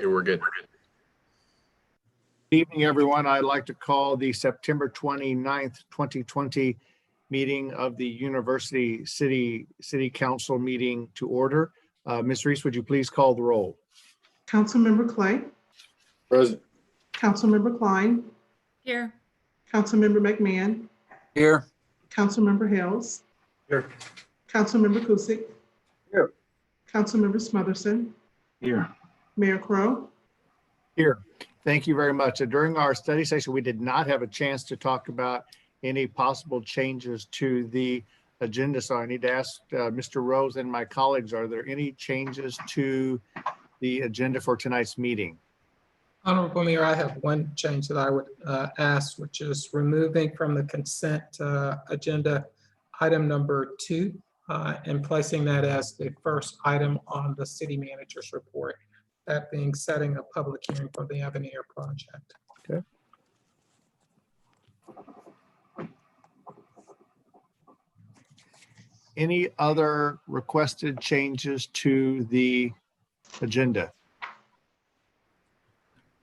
we're good. Good evening, everyone. I'd like to call the September 29th, 2020 meeting of the University City Council meeting to order. Ms. Reese, would you please call the roll? Councilmember Clay. Present. Councilmember Klein. Here. Councilmember McMahon. Here. Councilmember Hales. Here. Councilmember Kusick. Here. Councilmember Smotherson. Here. Mayor Crowe. Here. Thank you very much. During our study session, we did not have a chance to talk about any possible changes to the agenda. So I need to ask Mr. Rose and my colleagues, are there any changes to the agenda for tonight's meeting? Honorable Mayor, I have one change that I would ask, which is removing from the consent agenda item number 2 and placing that as the first item on the city manager's report. That being setting a public hearing for the Avenir project. Okay. Any other requested changes to the agenda?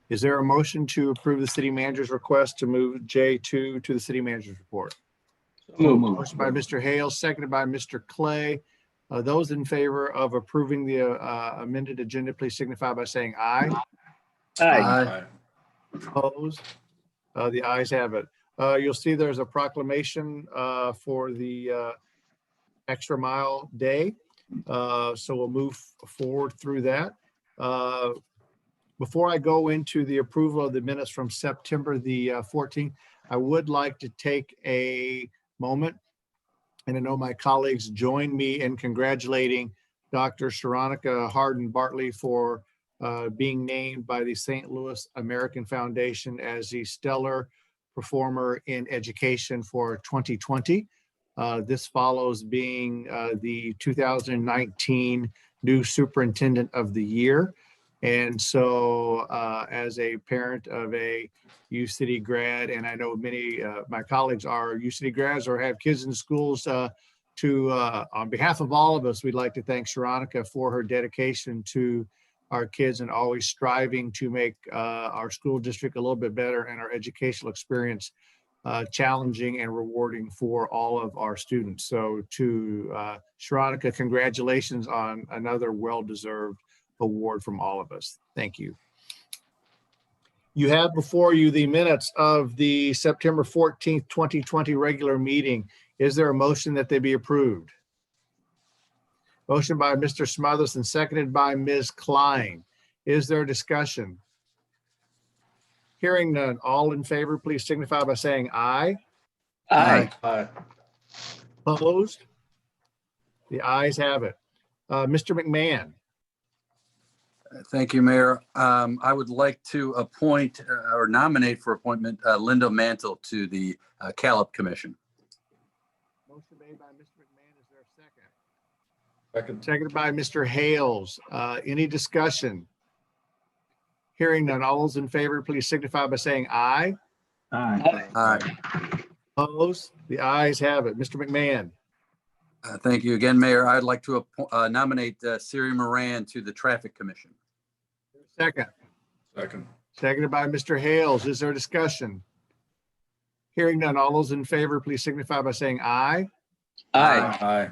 Is there a motion to approve the city manager's request to move J2 to the city manager's report? Motion by Mr. Hales, seconded by Mr. Clay. Those in favor of approving the amended agenda, please signify by saying aye. Aye. Opposed? The ayes have it. You'll see there's a proclamation for the Extra Mile Day. So we'll move forward through that. Before I go into the approval of the minutes from September the 14th, I would like to take a moment, and I know my colleagues join me in congratulating Dr. Sharonica Hardin-Bartley for being named by the St. Louis American Foundation as the Stellar Performer in Education for 2020. This follows being the 2019 new Superintendent of the Year. And so as a parent of a U City grad, and I know many my colleagues are U City grads or have kids in schools, on behalf of all of us, we'd like to thank Sharonica for her dedication to our kids and always striving to make our school district a little bit better and our educational experience challenging and rewarding for all of our students. So to Sharonica, congratulations on another well-deserved award from all of us. Thank you. You have before you the minutes of the September 14th, 2020 regular meeting. Is there a motion that they be approved? Motion by Mr. Smothers and seconded by Ms. Klein. Is there a discussion? Hearing none, all in favor, please signify by saying aye. Aye. Opposed? The ayes have it. Mr. McMahon. Thank you, Mayor. I would like to appoint or nominate for appointment Linda Mantle to the Gallup Commission. Motion made by Mr. McMahon. Is there a second? Second. Seconded by Mr. Hales. Any discussion? Hearing none, all those in favor, please signify by saying aye. Aye. Opposed? The ayes have it. Mr. McMahon. Thank you again, Mayor. I'd like to nominate Siri Moran to the Traffic Commission. Second. Second. Seconded by Mr. Hales. Is there discussion? Hearing none, all those in favor, please signify by saying aye. Aye.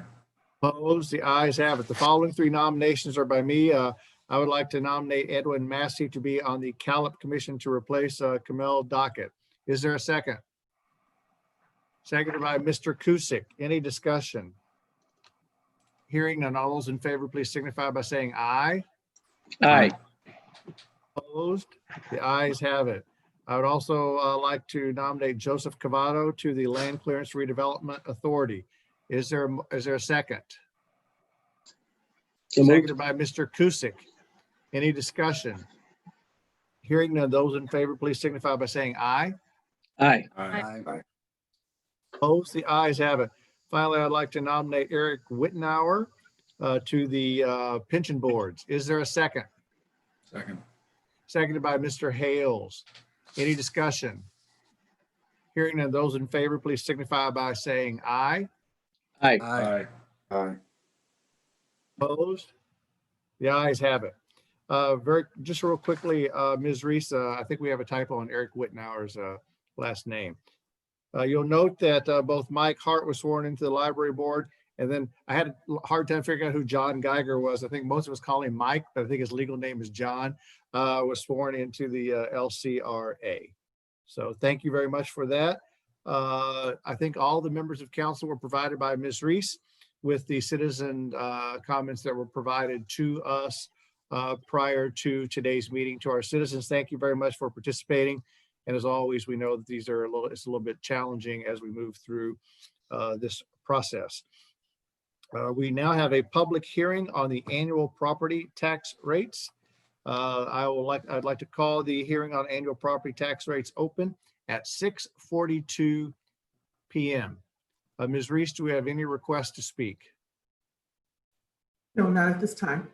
Opposed? The ayes have it. The following three nominations are by me. I would like to nominate Edwin Massey to be on the Gallup Commission to replace Kamel Dockett. Is there a second? Seconded by Mr. Kusick. Any discussion? Hearing none, all those in favor, please signify by saying aye. Aye. Opposed? The ayes have it. I would also like to nominate Joseph Cavato to the Land Clearance Redevelopment Authority. Is there a second? Seconded by Mr. Kusick. Any discussion? Hearing none, those in favor, please signify by saying aye. Aye. Opposed? The ayes have it. Finally, I'd like to nominate Eric Wittenauer to the pension boards. Is there a second? Second. Seconded by Mr. Hales. Any discussion? Hearing none, those in favor, please signify by saying aye. Aye. Opposed? The ayes have it. Just real quickly, Ms. Reese, I think we have a typo on Eric Whitnauer's last name. You'll note that both Mike Hart was sworn into the library board, and then I had a hard time figuring out who John Geiger was. I think most of us call him Mike, but I think his legal name is John, was sworn into the LCRA. So thank you very much for that. I think all the members of council were provided by Ms. Reese with the citizen comments that were provided to us prior to today's meeting. To our citizens, thank you very much for participating. And as always, we know that it's a little bit challenging as we move through this process. We now have a public hearing on the annual property tax rates. I'd like to call the hearing on annual property tax rates open at 6:42 p.m. Ms. Reese, do we have any requests to speak? No, not at this time.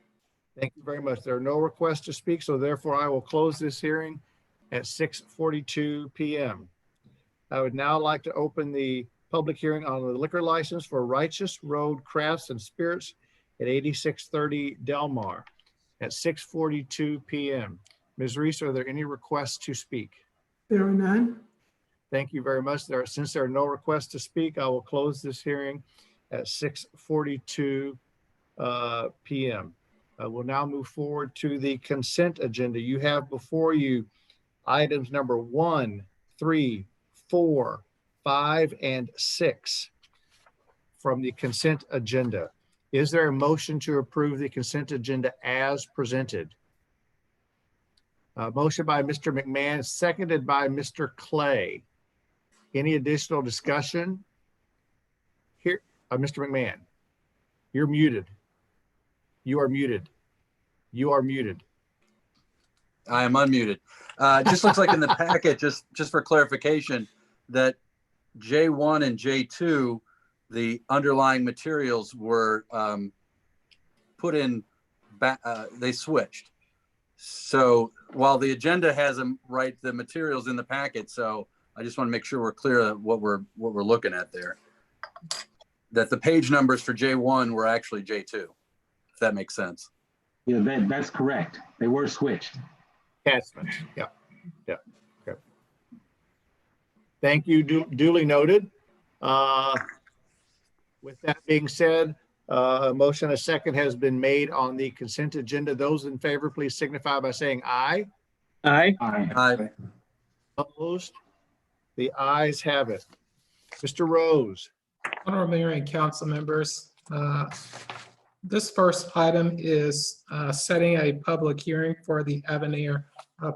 Thank you very much. There are no requests to speak, so therefore I will close this hearing at 6:42 p.m. I would now like to open the public hearing on the liquor license for Righteous Road Crafts and Spirits at 8630 Delmar at 6:42 p.m. Ms. Reese, are there any requests to speak? There are none. Thank you very much. Since there are no requests to speak, I will close this hearing at 6:42 p.m. We'll now move forward to the consent agenda. You have before you items number 1, 3, 4, 5, and 6 from the consent agenda. Is there a motion to approve the consent agenda as presented? Motion by Mr. McMahon, seconded by Mr. Clay. Any additional discussion? Here, Mr. McMahon, you're muted. You are muted. You are muted. I am unmuted. Just looks like in the packet, just for clarification, that J1 and J2, the underlying materials were put in, they switched. So while the agenda has them right, the materials in the packet. So I just want to make sure we're clear what we're looking at there. That the page numbers for J1 were actually J2, if that makes sense. Yeah, that's correct. They were switched. Attachments. Yeah. Yeah. Okay. Thank you. Duly noted. With that being said, a motion, a second has been made on the consent agenda. Those in favor, please signify by saying aye. Aye. Aye. Opposed? The ayes have it. Mr. Rose. Honorable Mayor and council members, this first item is setting a public hearing for the Avenir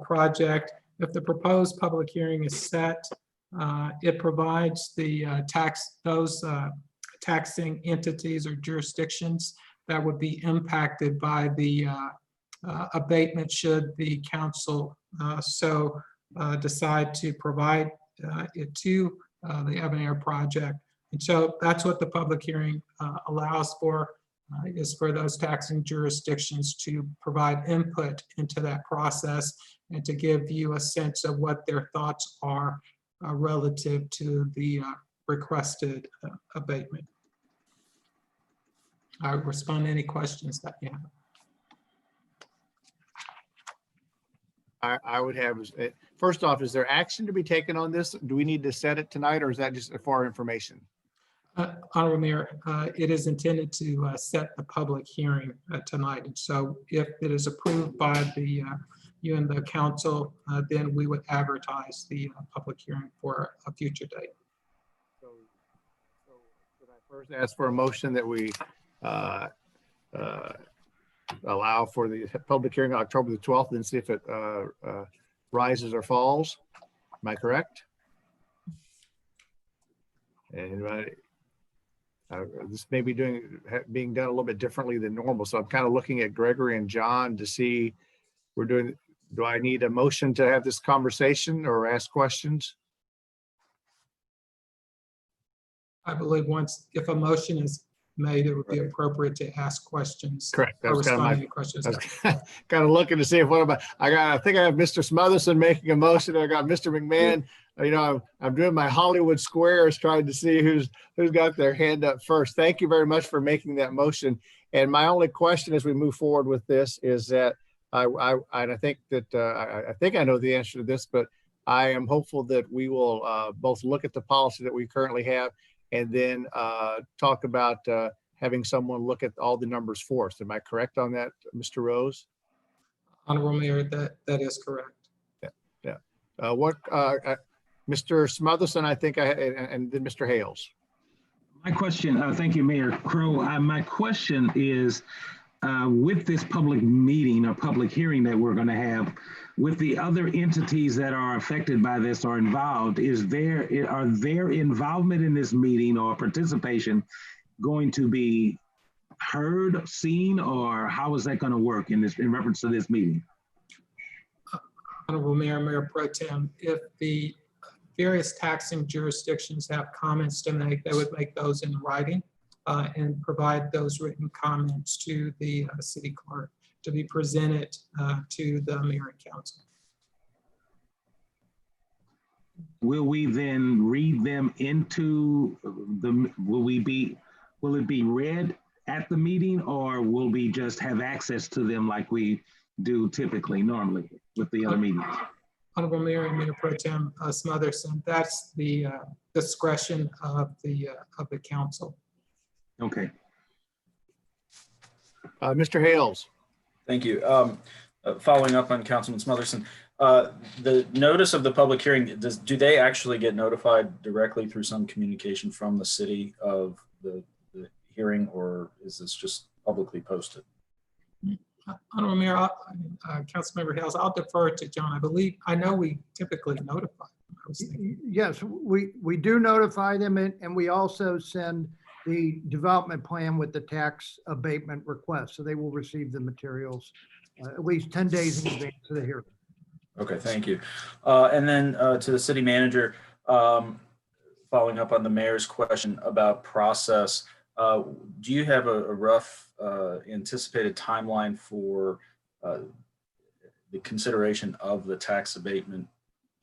project. If the proposed public hearing is set, it provides the those taxing entities or jurisdictions that would be impacted by the abatement should the council decide to provide it to the Avenir project. And so that's what the public hearing allows for, is for those taxing jurisdictions to provide input into that process and to give you a sense of what their thoughts are relative to the requested abatement. I will respond to any questions that you have. I would have, first off, is there action to be taken on this? Do we need to set it tonight, or is that just for our information? Honorable Mayor, it is intended to set the public hearing tonight. And so if it is approved by the you and the council, then we would advertise the public hearing for a future date. So could I first ask for a motion that we allow for the public hearing on October the 12th and see if it rises or falls? Am I correct? Anybody? This may be being done a little bit differently than normal. So I'm kind of looking at Gregory and John to see do I need a motion to have this conversation or ask questions? I believe if a motion is made, it would be appropriate to ask questions. Correct. That Or was kind of respond to my, any questions. I was kind of looking to see if I think I have Mr. Smotherson making a motion. I got Mr. McMahon. You know, I'm doing my Hollywood squares trying to see who's got their hand up first. Thank you very much for making that motion. And my only question as we move forward with this is that And I think that, I think I know the answer to this, but I am hopeful that we will both look at the policy that we currently have and then talk about having someone look at all the numbers for us. Am I correct on that, Mr. Rose? Honorable Mayor, that is correct. Mr. Smotherson, I think and then Mr. Hales. My question, thank you, Mayor Crow. My question is, with this public meeting or public hearing that we're going to have, with the other entities that are affected by this or involved, are their involvement in this meeting or participation going to be heard, seen, or how is that going to work in reference to this meeting? Honorable Mayor, Mayor Pro Tem, if the various taxing jurisdictions have comments to make, they would make those in writing and provide those written comments to the city clerk to be presented to the mayor and council. Will we then read them into will it be read at the meeting, or will we just have access to them like we do typically normally with the other meetings? Honorable Mayor and Mayor Pro Tem Smotherson, that's the discretion of the council. Okay. Mr. Hales. Thank you. Following up on Councilman Smotherson, the notice of the public hearing, do they actually get notified directly through some communication from the city of the hearing, or is this just publicly posted? Honorable Mayor, Councilmember Hales, I'll defer to John. I know we typically notify them. Yes, we do notify them, and we also send the development plan with the tax abatement request. So they will receive the materials at least 10 days in advance of the hearing. Okay, thank you. And then to the city manager, following up on the mayor's question about process, do you have a rough anticipated timeline for the consideration of the tax abatement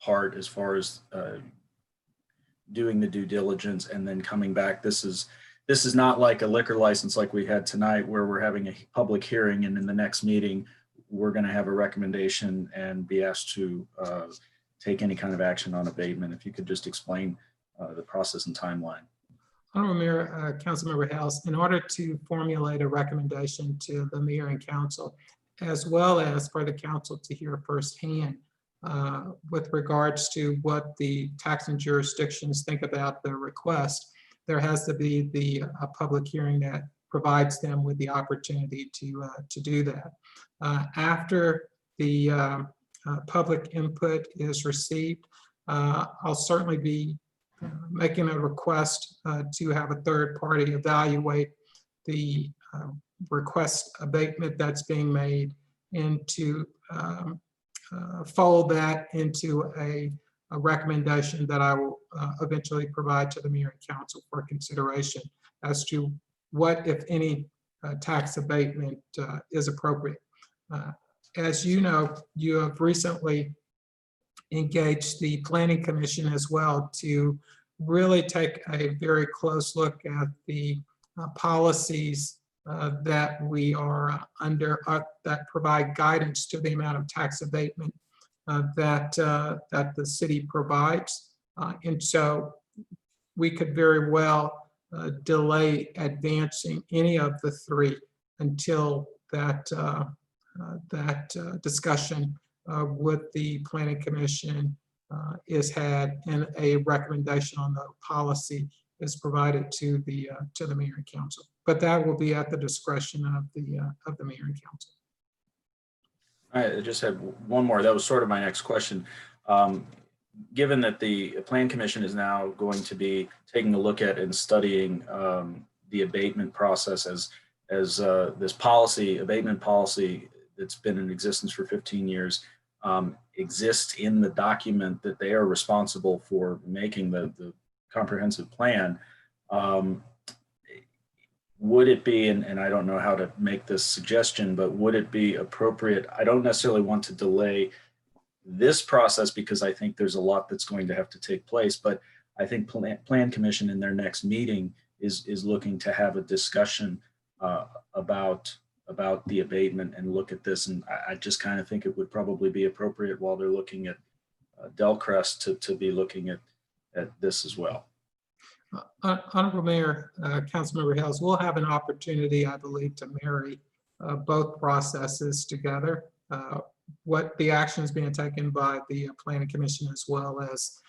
part as far as doing the due diligence and then coming back? This is not like a liquor license like we had tonight, where we're having a public hearing and in the next meeting we're going to have a recommendation and be asked to take any kind of action on abatement. If you could just explain the process and timeline. Honorable Mayor, Councilmember Hales, in order to formulate a recommendation to the mayor and council, as well as for the council to hear firsthand with regards to what the taxing jurisdictions think about the request, there has to be the public hearing that provides them with the opportunity to do that. After the public input is received, I'll certainly be making a request to have a third party evaluate the request abatement that's being made and to fold that into a recommendation that I will eventually provide to the mayor and council for consideration as to what, if any, tax abatement is appropriate. As you know, you have recently engaged the Planning Commission as well to really take a very close look at the policies that we are under that provide guidance to the amount of tax abatement that the city provides. And so we could very well delay advancing any of the three until that discussion with the Planning Commission is had and a recommendation on the policy is provided to the mayor and council. But that will be at the discretion of the mayor and council. All right, I just had one more. That was sort of my next question. Given that the Plan Commission is now going to be taking a look at and studying the abatement process as this abatement policy that's been in existence for 15 years exists in the document that they are responsible for making the comprehensive plan, would it be, and I don't know how to make this suggestion, but would it be appropriate? I don't necessarily want to delay this process because I think there's a lot that's going to have to take place, but I think Plan Commission in their next meeting is looking to have a discussion about about the abatement and look at this. And I just kind of think it would probably be appropriate while they're looking at Delcrest to be looking at this as well. Honorable Mayor, Councilmember Hills, we'll have an opportunity, I believe, to marry both processes together. What the actions being taken by the Planning Commission, as well as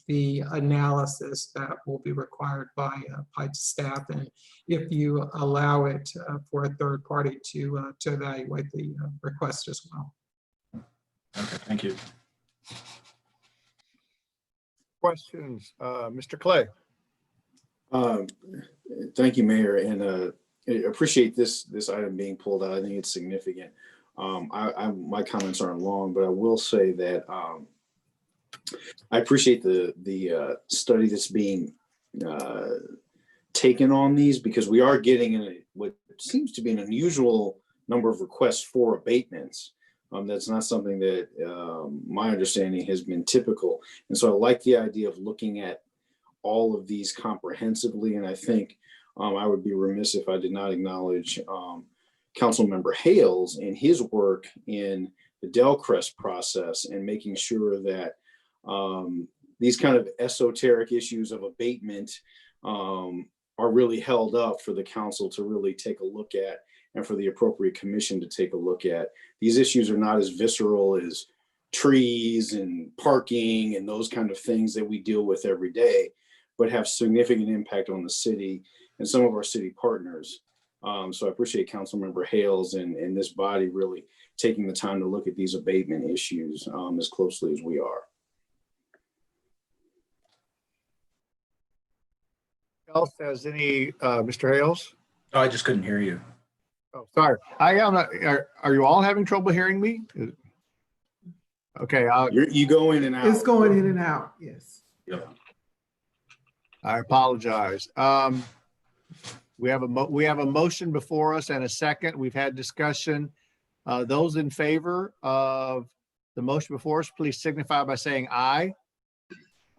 the analysis that will be required by PIPE staff, and if you allow it for a third party to evaluate the request as well. Okay, thank you. Questions, Mr. Clay? Thank you, Mayor, and I appreciate this item being pulled out. I think it's significant. My comments aren't long, but I will say that I appreciate the study that's being taken on these, because we are getting what seems to be an unusual number of requests for abatements. That's not something that my understanding has been typical. And so I like the idea of looking at all of these comprehensively. And I think I would be remiss if I did not acknowledge Councilmember Hales and his work in the Delcrest process and making sure that these kind of esoteric issues of abatement are really held up for the council to really take a look at, and for the appropriate commission to take a look at. These issues are not as visceral as trees and parking and those kind of things that we deal with every day, but have significant impact on the city and some of our city partners. So I appreciate Councilmember Hales and this body really taking the time to look at these abatement issues as closely as we are. Else has any, Mr. Hales? Oh, I just couldn't hear you. Oh, sorry. I am. Are you all having trouble hearing me? Okay. You go in and out. It's going in and out, yes. Yep. I apologize. We have a motion before us and a second. We've had discussion. Those in favor of the motion before us, please signify by saying aye.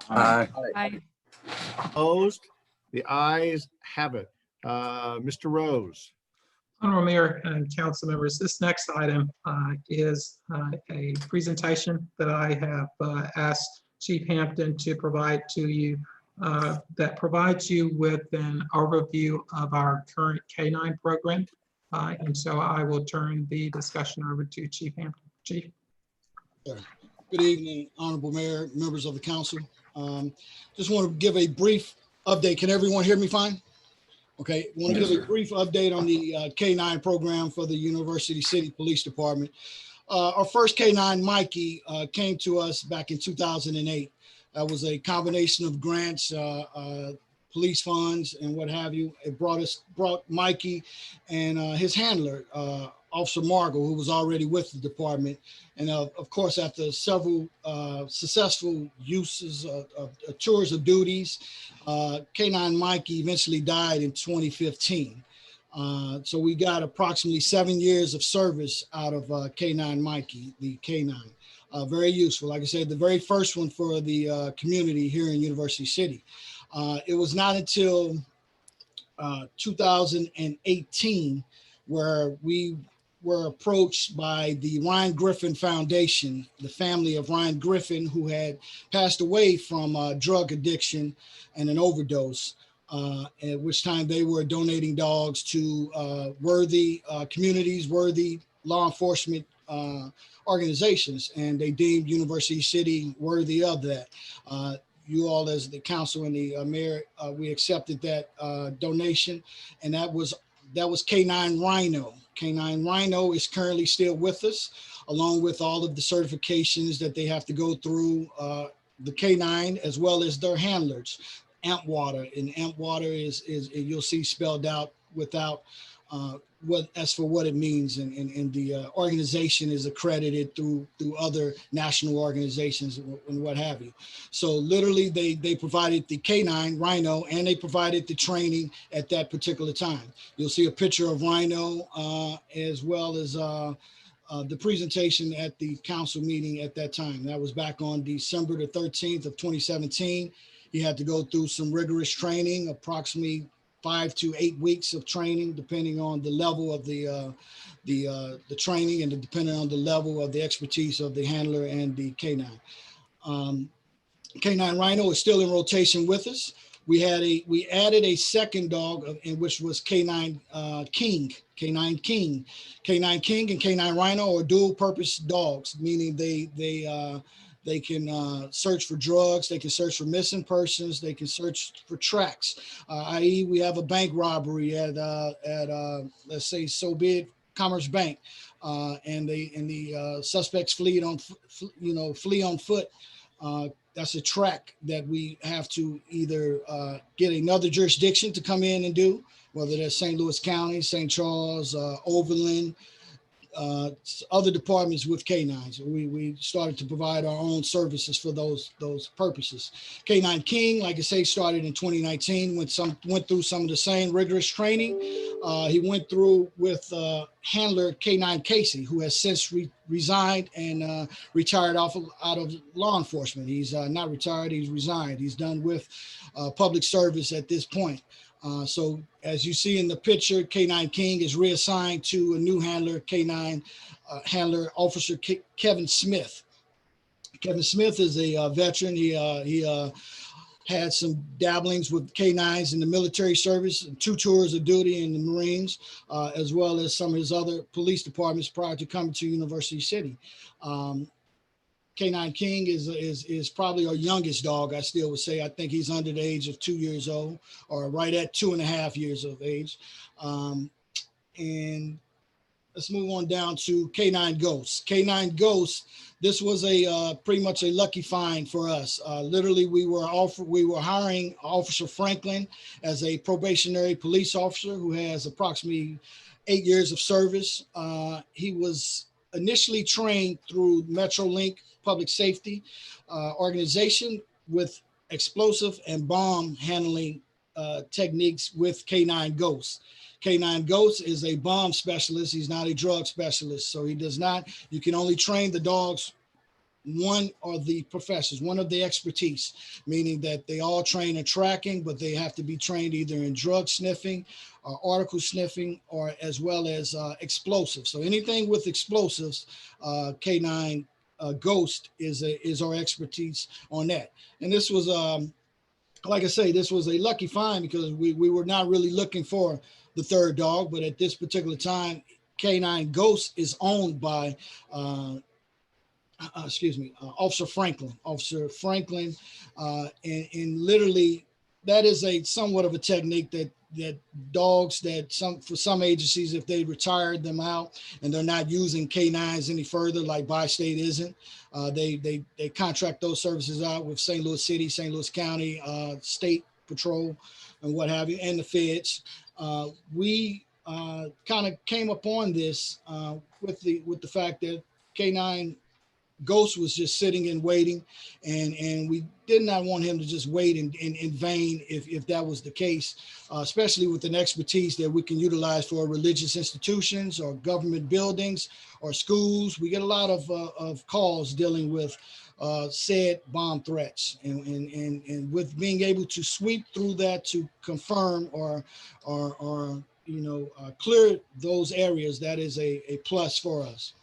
Aye. Opposed? The ayes have it. Mr. Rose. Honorable Mayor and council members, this next item is a presentation that I have asked Chief Hampton to provide to you that provides you with an overview of our current K-9 program. And so I will turn the discussion over to Chief Hampton. Chief. Good evening, Honorable Mayor, members of the council. Just want to give a brief update. Can everyone hear me fine? Okay, want to Yes, give sir. a brief update on the K-9 program for the University City Police Department. Our first K-9, Mikey, came to us back in 2008. That was a combination of grants, police funds, and what have you. It brought Mikey and his handler, Officer Margot, who was already with the department. And of course, after several successful uses of tours of duties, K-9 Mikey eventually died in 2015. So we got approximately 7 years of service out of K-9 Mikey, the K-9. Very useful. Like I said, the very first one for the community here in University City. It was not until 2018 where we were approached by the Ryan Griffin Foundation, the family of Ryan Griffin, who had passed away from drug addiction and an overdose, at which time they were donating dogs to worthy communities, worthy law enforcement organizations, and they deemed University City worthy of that. You all, as the council and the mayor, we accepted that donation, and that was K-9 Rhino. K-9 Rhino is currently still with us, along with all of the certifications that they have to go through, the K-9, as well as their handlers, Amp Water. And Amp Water is you'll see spelled out without as for what it means, and the organization is accredited through other national organizations and what have you. So literally they provided the K-9 Rhino, and they provided the training at that particular time. You'll see a picture of Rhino as well as the presentation at the council meeting at that time. That was back on December the 13th of 2017. He had to go through some rigorous training, approximately 5 to 8 weeks of training, depending on the level of the training and depending on the level of the expertise of the handler and the canine. Canine Rhino is still in rotation with us. We added a second dog in which was Canine King. Canine King and Canine Rhino are dual purpose dogs, meaning they can search for drugs, they can search for missing persons, they can search for tracks. I.e., we have a bank robbery at let's say Sobib Commerce Bank, and the suspects flee on foot. That's a track that we have to either get another jurisdiction to come in and do, whether that's St. Louis County, St. Charles, Overland, other departments with canines. We started to provide our own services for those purposes. Canine King, like I say, started in 2019, went through some of the same rigorous training. He went through with handler Canine Casey, who has since resigned and retired out of law enforcement. He's not retired, he's resigned. He's done with public service at this point. So as you see in the picture, Canine King is reassigned to a new handler, Canine handler Officer Kevin Smith. Kevin Smith is a veteran. He had some dabblings with canines in the military service, 2 tours of duty in the Marines, as well as some of his other police departments prior to coming to University City. Canine King is probably our youngest dog, I still would say. I think he's under the age of 2 years old, or right at 2.5 years of age. And let's move on down to Canine Ghost. Canine Ghost, this was pretty much a lucky find for us. Literally, we were hiring Officer Franklin as a probationary police officer who has approximately 8 years of service. He was initially trained through MetroLink Public Safety organization with explosive and bomb handling techniques with Canine Ghost. Canine Ghost is a bomb specialist. He's not a drug specialist. So you can only train the dogs one of the professions, one of the expertise, meaning that they all train in tracking, but they have to be trained either in drug sniffing or article sniffing, or as well as explosives. So anything with explosives, Canine Ghost is our expertise on that. And this was, like I say, this was a lucky find because we were not really looking for the third dog, but at this particular time, Canine Ghost is owned by Officer Franklin. Officer Franklin, and literally that is a somewhat of a technique that dogs for some agencies, if they retired them out and they're not using canines any further, like Bi-State isn't, they contract those services out with St. Louis City, St. Louis County, State Patrol, and what have you, and the feds. We kind of came upon this with the fact that Canine Ghost was just sitting and waiting, and we did not want him to just wait in vain if that was the case, especially with an expertise that we can utilize for religious institutions or government buildings or schools. We get a lot of calls dealing with said bomb threats, and with being able to sweep through that to confirm or clear those areas, that is a plus for us.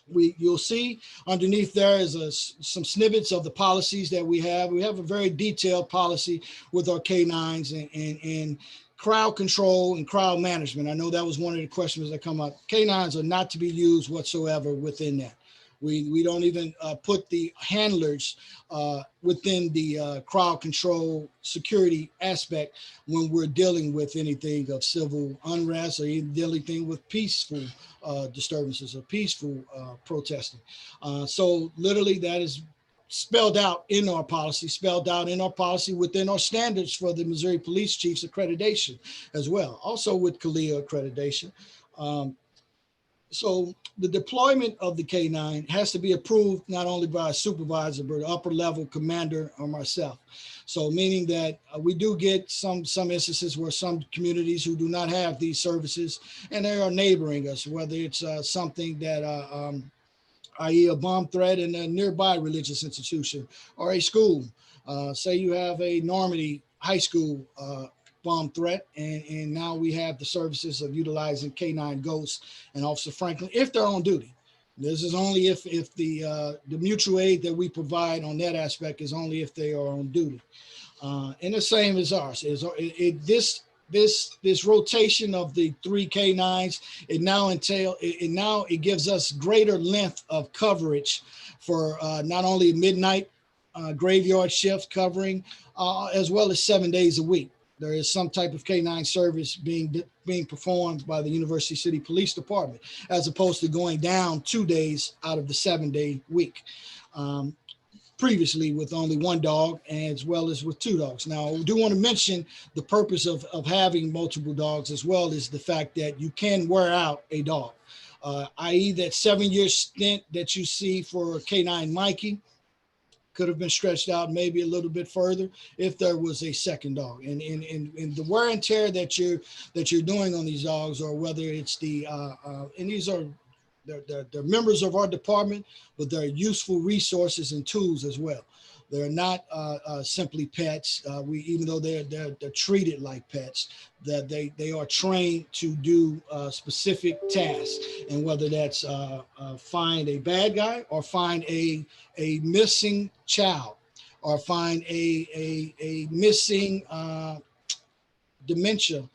You'll see underneath there is some snippets of the policies that we have. We have a very detailed policy with our canines and crowd control and crowd management. I know that was one of the questions that come up. Canines are not to be used whatsoever within that. We don't even put the handlers within the crowd control security aspect when we're dealing with anything of civil unrest or even dealing with peaceful disturbances or peaceful protesting. So literally that is spelled out in our policy, within our standards for the Missouri Police Chiefs accreditation as well, also with CALEA accreditation. So the deployment of the K9 has to be approved not only by a supervisor, but upper level commander or myself. So meaning that we do get some instances where some communities who do not have these services and they are neighboring us, whether it's something that, i.e. a bomb threat in a nearby religious institution or a school. Say you have a Normandy High School bomb threat. And now we have the services of utilizing K9 Ghost and Officer Franklin if they're on duty. This is only if the mutual aid that we provide on that aspect is only if they are on duty. And the same as ours. This rotation of the 3 K9s, it gives us greater length of coverage for not only midnight graveyard shift covering, as well as 7 days a week. There is some type of K9 service being performed by the University City Police Department, as opposed to going down 2 days out of the 7-day week. Previously with only 1 dog, as well as with 2 dogs. Now, I do want to mention the purpose of having multiple dogs, as well as the fact that you can wear out a dog, i.e. that 7-year stint that you see for K9 Mikey could have been stretched out maybe a little bit further if there was a second dog. And the wear and tear that you're doing on these dogs, or whether it's and these are they're members of our department, but they're useful resources and tools as well. They're not simply pets. Even though they're treated like pets, that they are trained to do specific tasks, and whether that's find a bad guy, or find a missing child, or find a missing dementia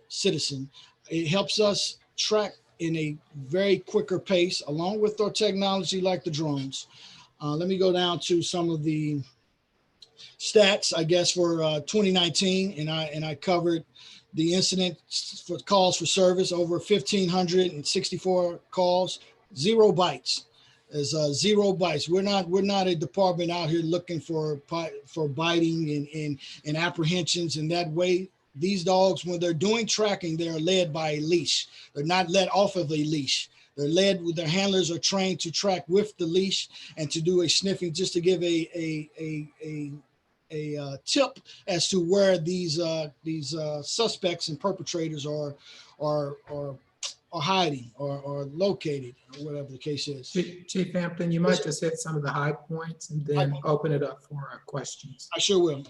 citizen. It helps us track in a very quicker pace, along with our technology like the drones. Let me go down to some of the stats, I guess, for 2019, and I covered the incident for calls for service, over 1,564 calls, 0 bites. There's 0 bites. We're not a department out here looking for biting and apprehensions in that way. These dogs, when they're doing tracking, they are led by a leash. They're not let off of a leash. They're led with their handlers are trained to track with the leash and to do a sniffing, just to give a tip as to where these suspects and perpetrators are hiding or located, or whatever the case is. Chief Hampton, you might just hit some of the high points and then open it up for questions. I sure will.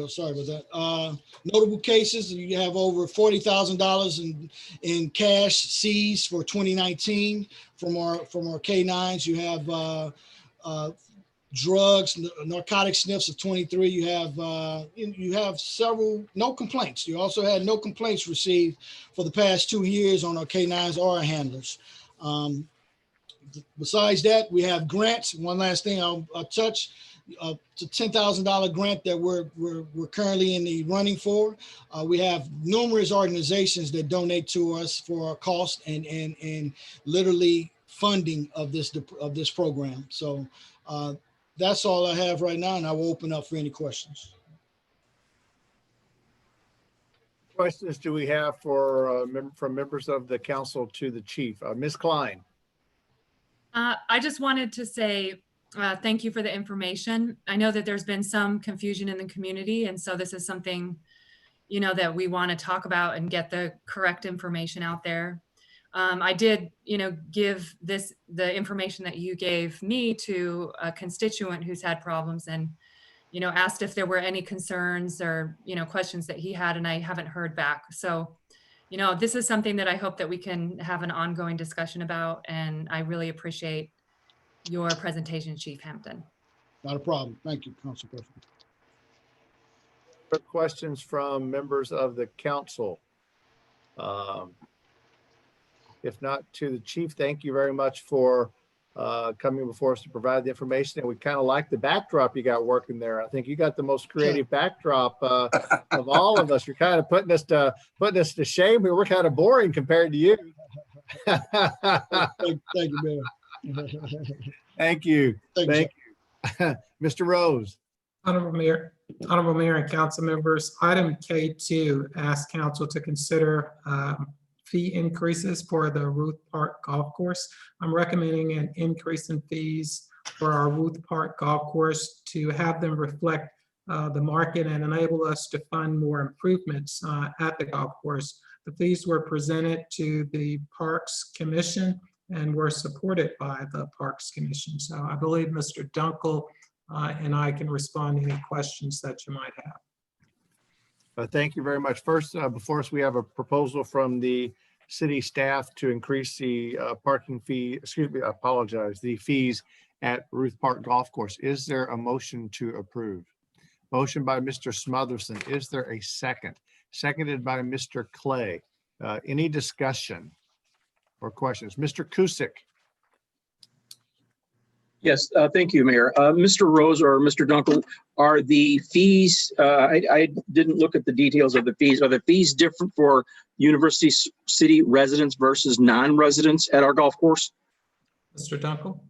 Sorry about that. Notable cases, you have over $40,000 in cash seized for 2019 from our K9s. You have drugs, narcotic sniffs of 23. You have several, no complaints. You also had no complaints received for the past 2 years on our K9s or our handlers. Besides that, we have grants. One last thing I'll touch. It's a $10,000 grant that we're currently in the running for. We have numerous organizations that donate to us for our cost and literally funding of this program. So that's all I have right now, and I will open up for any questions. Questions do we have from members of the council to the chief? Ms. Klein. I just wanted to say thank you for the information. I know that there's been some confusion in the community, and so this is something, that we want to talk about and get the correct information out there. I did, give the information that you gave me to a constituent who's had problems, and, asked if there were any concerns or, questions that he had, and I haven't heard back. So, this is something that I hope that we can have an ongoing discussion about, and I really appreciate your presentation, Chief Hampton. Not a problem. Thank you, Council President. Questions from members of the council? If not, to the chief, thank you very much for coming before us to provide the information. And we kind of like the backdrop you got working there. I think you got the most creative backdrop of all of us. You're kind of putting us to shame. We're kind of boring compared to you. Thank you, Mayor. Thank you. Thank you. Mr. Rose. Honorable Mayor and council members, item K2 asks council to consider fee increases for the Ruth Park Golf Course. I'm recommending an increase in fees for our Ruth Park Golf Course to have them reflect the market and enable us to fund more improvements at the golf course. The fees were presented to the Parks Commission and were supported by the Parks Commission. So I believe Mr. Dunkel and I can respond to any questions that you might have. Thank you very much. First, before us, we have a proposal from the city staff to increase the parking fee, excuse me, I apologize, the fees at Ruth Park Golf Course. Is there a motion to approve? Motion by Mr. Smotherson. Is there a second? Seconded by Mr. Clay. Any discussion or questions? Mr. Kusick. Yes, thank you, Mayor. Mr. Rose or Mr. Dunkel, are the fees, I didn't look at the details of the fees. Are the fees different for University City residents versus non-residents at our golf course? Mr. Dunkel?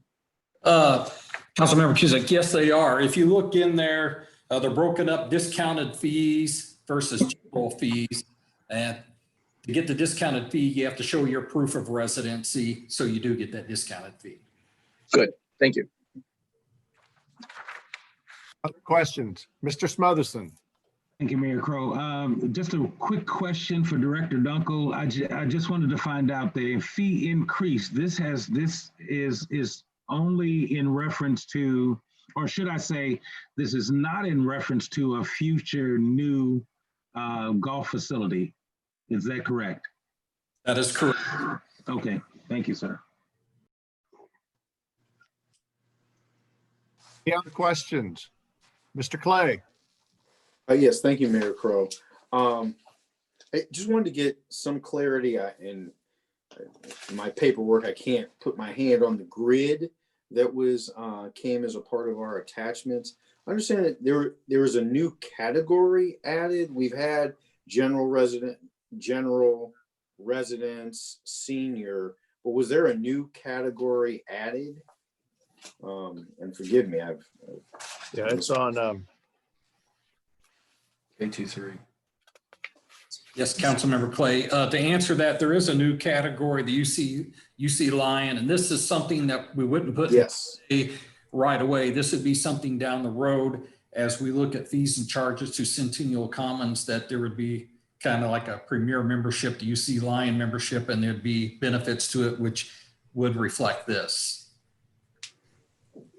Councilmember Cusick, yes, they are. If you look in there, they're broken up discounted fees versus general fees. And to get the discounted fee, you have to show your proof of residency. So you do get that discounted fee. Good, thank you. Other questions? Mr. Smotherson. Thank you, Mayor Crow. Just a quick question for Director Dunkel. I just wanted to find out the fee increase. This is only in reference to, or should I say, this is not in reference to a future new golf facility. Is that correct? That is correct. Okay, thank you, sir. Any other questions? Mr. Clay. Yes, thank you, Mayor Crow. I just wanted to get some clarity in my paperwork. I can't put my hand on the grid that was came as a part of our attachments. I understand that there was a new category added. We've had general residence, senior, but was there a new category added? And forgive me, Yeah, it's on. K23. Yes, Councilmember Clay. To answer that, there is a new category, the UC Lion, and this is something that we wouldn't put Yes. right away. This would be something down the road as we look at fees and charges to Centennial Commons, that there would be kind of like a premier membership, the UC Lion membership, and there'd be benefits to it which would reflect this.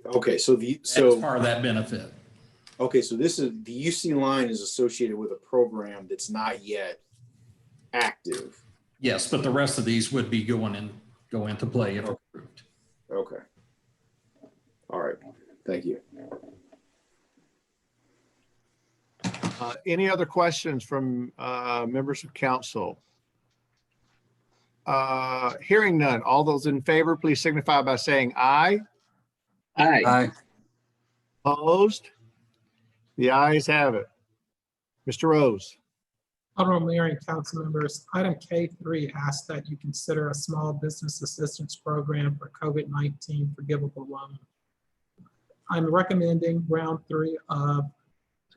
Okay, so As part of that benefit. okay, so this is the UC line is associated with a program that's not yet active. Yes, but the rest of these would be go into play if approved. Okay. All right. Thank you. Any other questions from members of council? Hearing none. All those in favor, please signify by saying aye. Aye. Aye. Opposed? The ayes have it. Mr. Rose. Honorable Mayor and council members, item K3 asks that you consider a small business assistance program for COVID-19 forgivable loan. I'm recommending round 3 of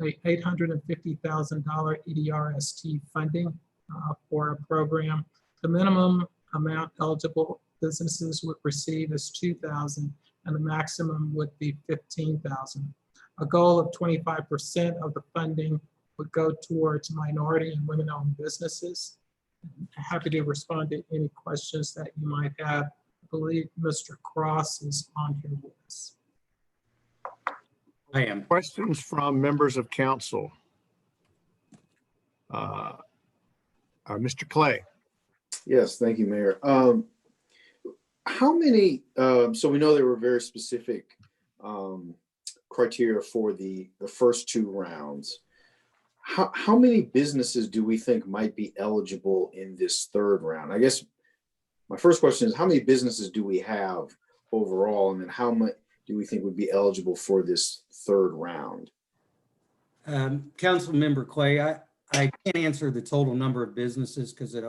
a $850,000 EDRST funding for a program. The minimum amount eligible businesses would receive is $2,000 and the maximum would be $15,000. A goal of 25% of the funding would go towards minority and women-owned businesses. I'm happy to respond to any questions that you might have. I believe Mr. Cross is on here with us. I am. Questions from members of council? Mr. Clay. Yes, thank you, Mayor. How many, so we know there were very specific criteria for the first 2 rounds. How many businesses do we think might be eligible in this 3rd round? I guess my first question is, how many businesses do we have overall? And then how much do we think would be eligible for this 3rd round? Councilmember Clay, I can't answer the total number of businesses because it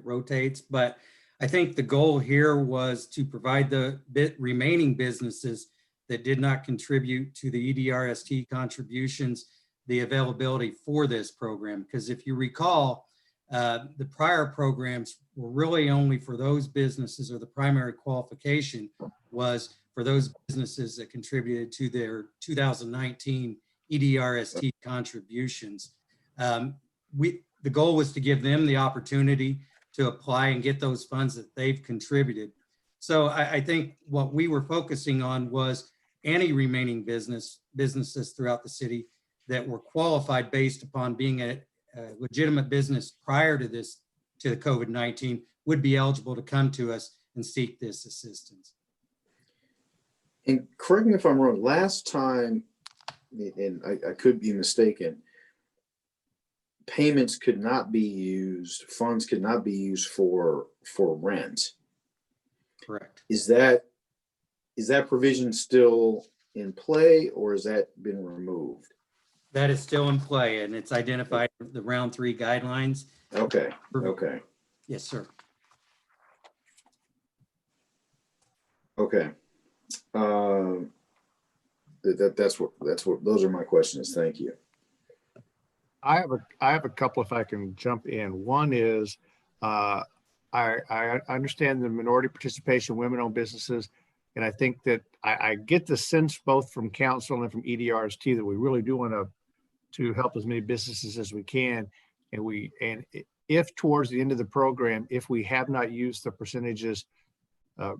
rotates, but I think the goal here was to provide the remaining businesses that did not contribute to the EDRST contributions, the availability for this program. Because if you recall, the prior programs were really only for those businesses, or the primary qualification was for those businesses that contributed to their 2019 EDRST contributions. The goal was to give them the opportunity to apply and get those funds that they've contributed. So I think what we were focusing on was any remaining businesses throughout the city that were qualified based upon being legitimate business prior to this, to the COVID-19, would be eligible to come to us and seek this assistance. And correct me if I'm wrong, last time, and I could be mistaken, payments could not be used, funds could not be used for rent. Correct. Is that provision still in play, or has that been removed? That is still in play, and it's identified in the round 3 guidelines. Okay, okay, Yes, sir. okay. That's what those are my questions. Thank you. I have a couple if I can jump in. One is, I understand the minority participation, women-owned businesses, and I think that I get the sense both from council and from EDRST that we really do want to help as many businesses as we can. And if towards the end of the program, if we have not used the percentages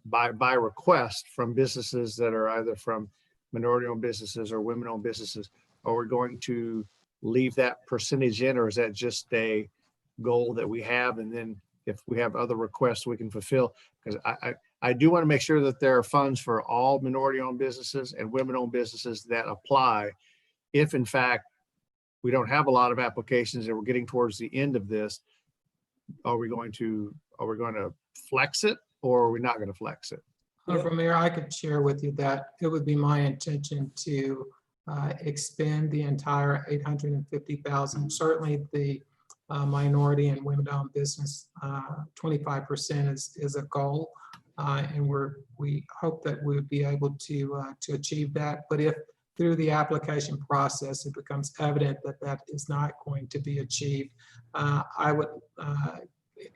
by request from businesses that are either from minority-owned businesses or women-owned businesses, are we going to leave that percentage in, or is that just a goal that we have? And then if we have other requests we can fulfill, because I do want to make sure that there are funds for all minority-owned businesses and women-owned businesses that apply. If in fact we don't have a lot of applications and we're getting towards the end of this, are we going to flex it, or are we not going to flex it? Honorable Mayor, I could share with you that it would be my intention to expend the entire 850,000. Certainly the minority and women-owned business, 25% is a goal. And we hope that we would be able to achieve that. But if through the application process, it becomes evident that that is not going to be achieved, I would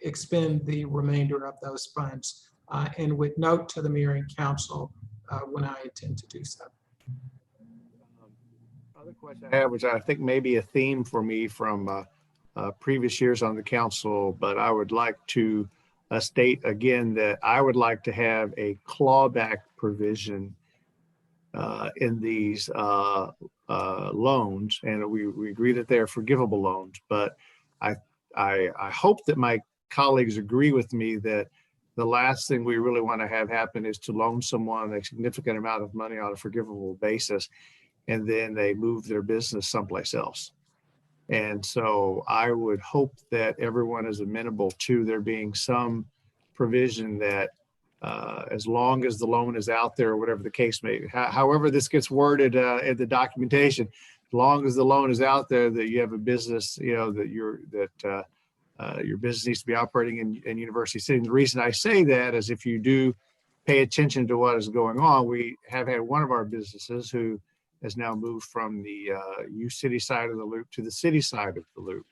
expend the remainder of those funds and would note to the mayor and council when I intend to do so. Other question I have, which I think may be a theme for me from previous years on the council, but I would like to state again that I would like to have a clawback provision in these loans, and we agree that they are forgivable loans. But I hope that my colleagues agree with me that the last thing we really want to have happen is to loan someone a significant amount of money on a forgivable basis, and then they move their business someplace else. And so I would hope that everyone is amenable to there being some provision that as long as the loan is out there, or whatever the case may be, however this gets worded in the documentation, as long as the loan is out there, that you have a business, that your business needs to be operating in University City. And the reason I say that is if you do pay attention to what is going on, we have had one of our businesses who has now moved from the U City side of the loop to the city side of the loop.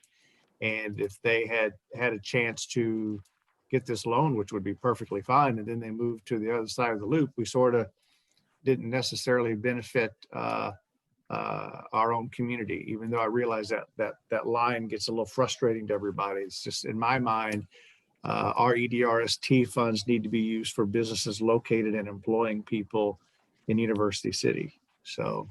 And if they had a chance to get this loan, which would be perfectly fine, and then they moved to the other side of the loop, we sort of didn't necessarily benefit our own community, even though I realize that line gets a little frustrating to everybody. It's just, in my mind, our EDRST funds need to be used for businesses located and employing people in University City. So.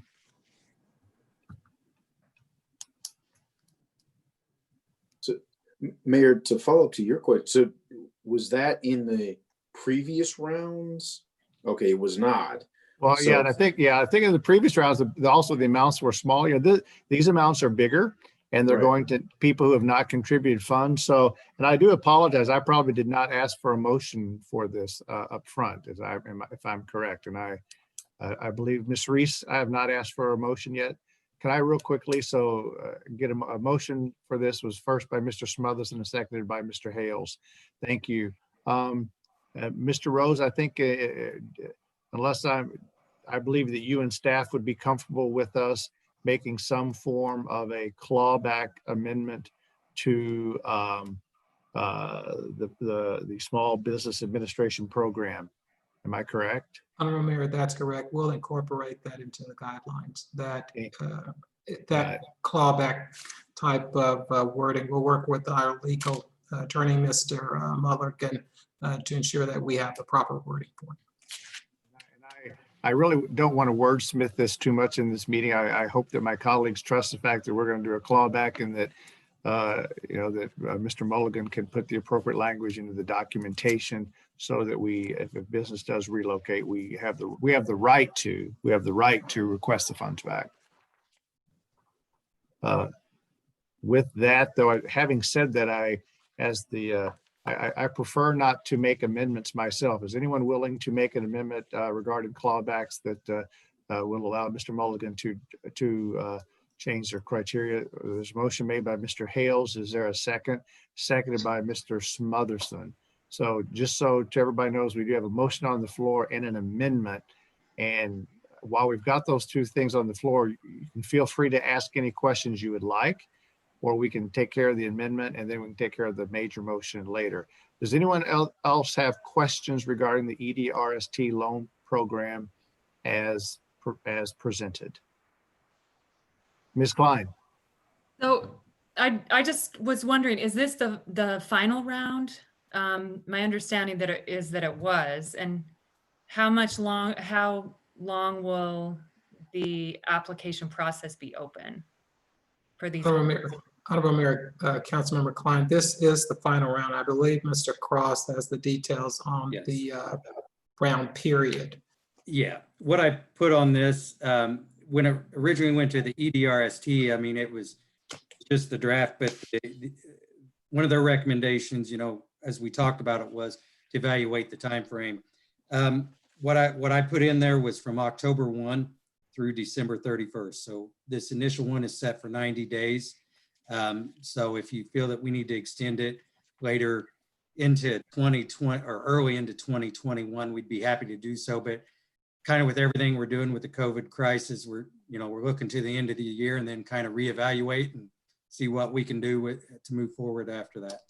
Mayor, to follow up to your question, so was that in the previous rounds? Okay, it was not. Well, So- yeah, and I think in the previous rounds, also the amounts were small. These amounts are bigger, and they're Right. going to people who have not contributed funds. So, and I do apologize. I probably did not ask for a motion for this up front, if I'm correct. And I believe Ms. Reese, I have not asked for a motion yet. Can I real quickly, get a motion for this was first by Mr. Smothers and seconded by Mr. Hales. Thank you. Mr. Rose, I think unless I believe that you and staff would be comfortable with us making some form of a clawback amendment to the Small Business Administration Program. Am I correct? Honorable Mayor, that's correct. We'll incorporate that into the guidelines, that clawback type of wording. We'll work with our legal attorney, Mr. Mulligan, to ensure that we have the proper wording for it. And I really don't want to wordsmith this too much in this meeting. I hope that my colleagues trust the fact that we're going to do a clawback and that that Mr. Mulligan can put the appropriate language into the documentation so that if a business does relocate, we have the right to request the funds back. With that, though, having said that, I prefer not to make amendments myself. Is anyone willing to make an amendment regarding clawbacks that will allow Mr. Mulligan to change their criteria? There's a motion made by Mr. Hales. Is there a second? Seconded by Mr. Smotherson. So just so everybody knows, we do have a motion on the floor and an amendment. And while we've got those two things on the floor, you can feel free to ask any questions you would like, or we can take care of the amendment and then we can take care of the major motion later. Does anyone else have questions regarding the EDRST loan program as presented? Ms. Klein. So I just was wondering, is this the final round? My understanding that it was, and how long will the application process be open for these? Honorable Mayor, Councilmember Klein, this is the final round. I believe Mr. Cross has the details on Yes. the round period. Yeah, what I put on this, when it originally went to the EDRST, I mean, it was just the draft, but one of their recommendations, as we talked about it, was to evaluate the time frame. What I put in there was from October 1 through December 31st. So this initial one is set for 90 days. So if you feel that we need to extend it later into 2020 or early into 2021, we'd be happy to do so. But kind of with everything we're doing with the COVID crisis, we're looking to the end of the year and then kind of reevaluate and see what we can do to move forward after that.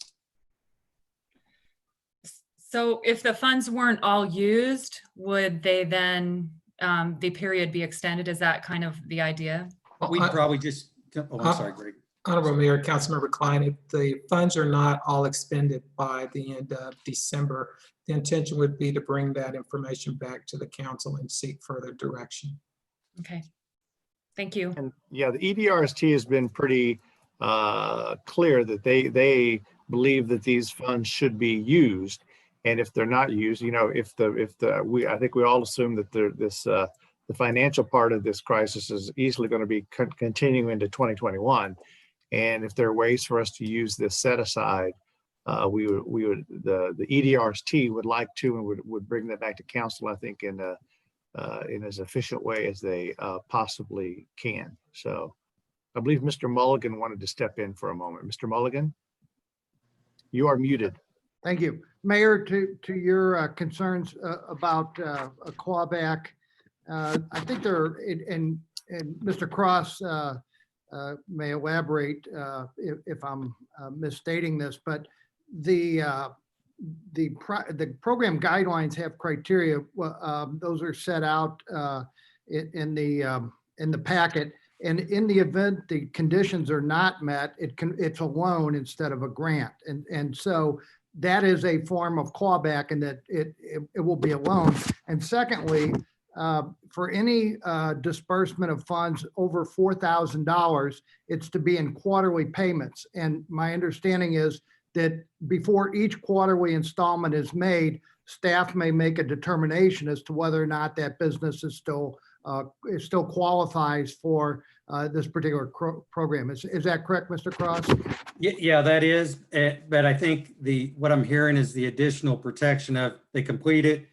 So if the funds weren't all used, would they then, the period be extended? Is that kind of the idea? We'd probably just, I'm sorry, Greg. Honorable Mayor, Councilmember Klein, if the funds are not all expended by the end of December, the intention would be to bring that information back to the council and seek further direction. Okay, thank you. And yeah, the EDRST has been pretty clear that they believe that these funds should be used. And if they're not used, I think we all assume that the financial part of this crisis is easily going to be continuing into 2021. And if there are ways for us to use this set aside, the EDRST would like to and would bring that back to council, I think, in as efficient way as they possibly can. So I believe Mr. Mulligan wanted to step in for a moment. Mr. Mulligan, you are muted. Thank you. Mayor, to your concerns about a clawback, I think and Mr. Cross may elaborate if I'm misstating this, but the program guidelines have criteria. Those are set out in the packet. And in the event the conditions are not met, it's a loan instead of a grant. And so that is a form of clawback, and that it will be a loan. And secondly, for any disbursement of funds over $4,000, it's to be in quarterly payments. And my understanding is that before each quarterly installment is made, staff may make a determination as to whether or not that business is still qualifies for this particular program. Is that correct, Mr. Cross? Yeah, that is. But I think what I'm hearing is the additional protection of they complete it,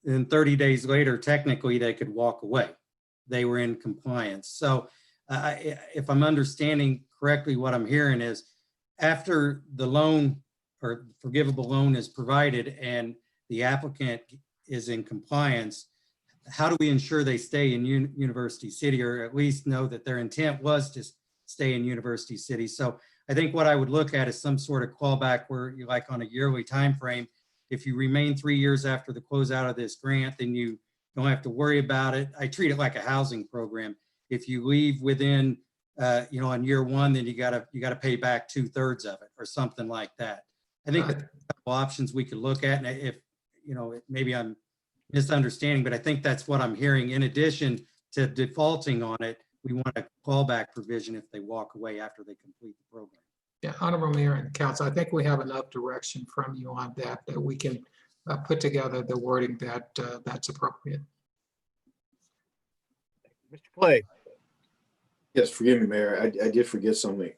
and 30 days later, technically they could walk away. They were in compliance. So if I'm understanding correctly, what I'm hearing is after the loan or forgivable loan is provided and the applicant is in compliance, how do we ensure they stay in University City, or at least know that their intent was to stay in University City? So I think what I would look at is some sort of callback where you like on a yearly time frame. If you remain 3 years after the closeout of this grant, then you don't have to worry about it. I treat it like a housing program. If you leave within, on year one, then you gotta pay back 2/3 of it or something like that. I think there's a couple options we could look at, and if maybe I'm misunderstanding, but I think that's what I'm hearing. In addition to defaulting on it, we want a callback provision if they walk away after they complete the program. Yeah, Honorable Mayor and Council, I think we have enough direction from you on that, that we can put together the wording that that's appropriate. Mr. Clay, Yes, forgive me, Mayor. I did forget something.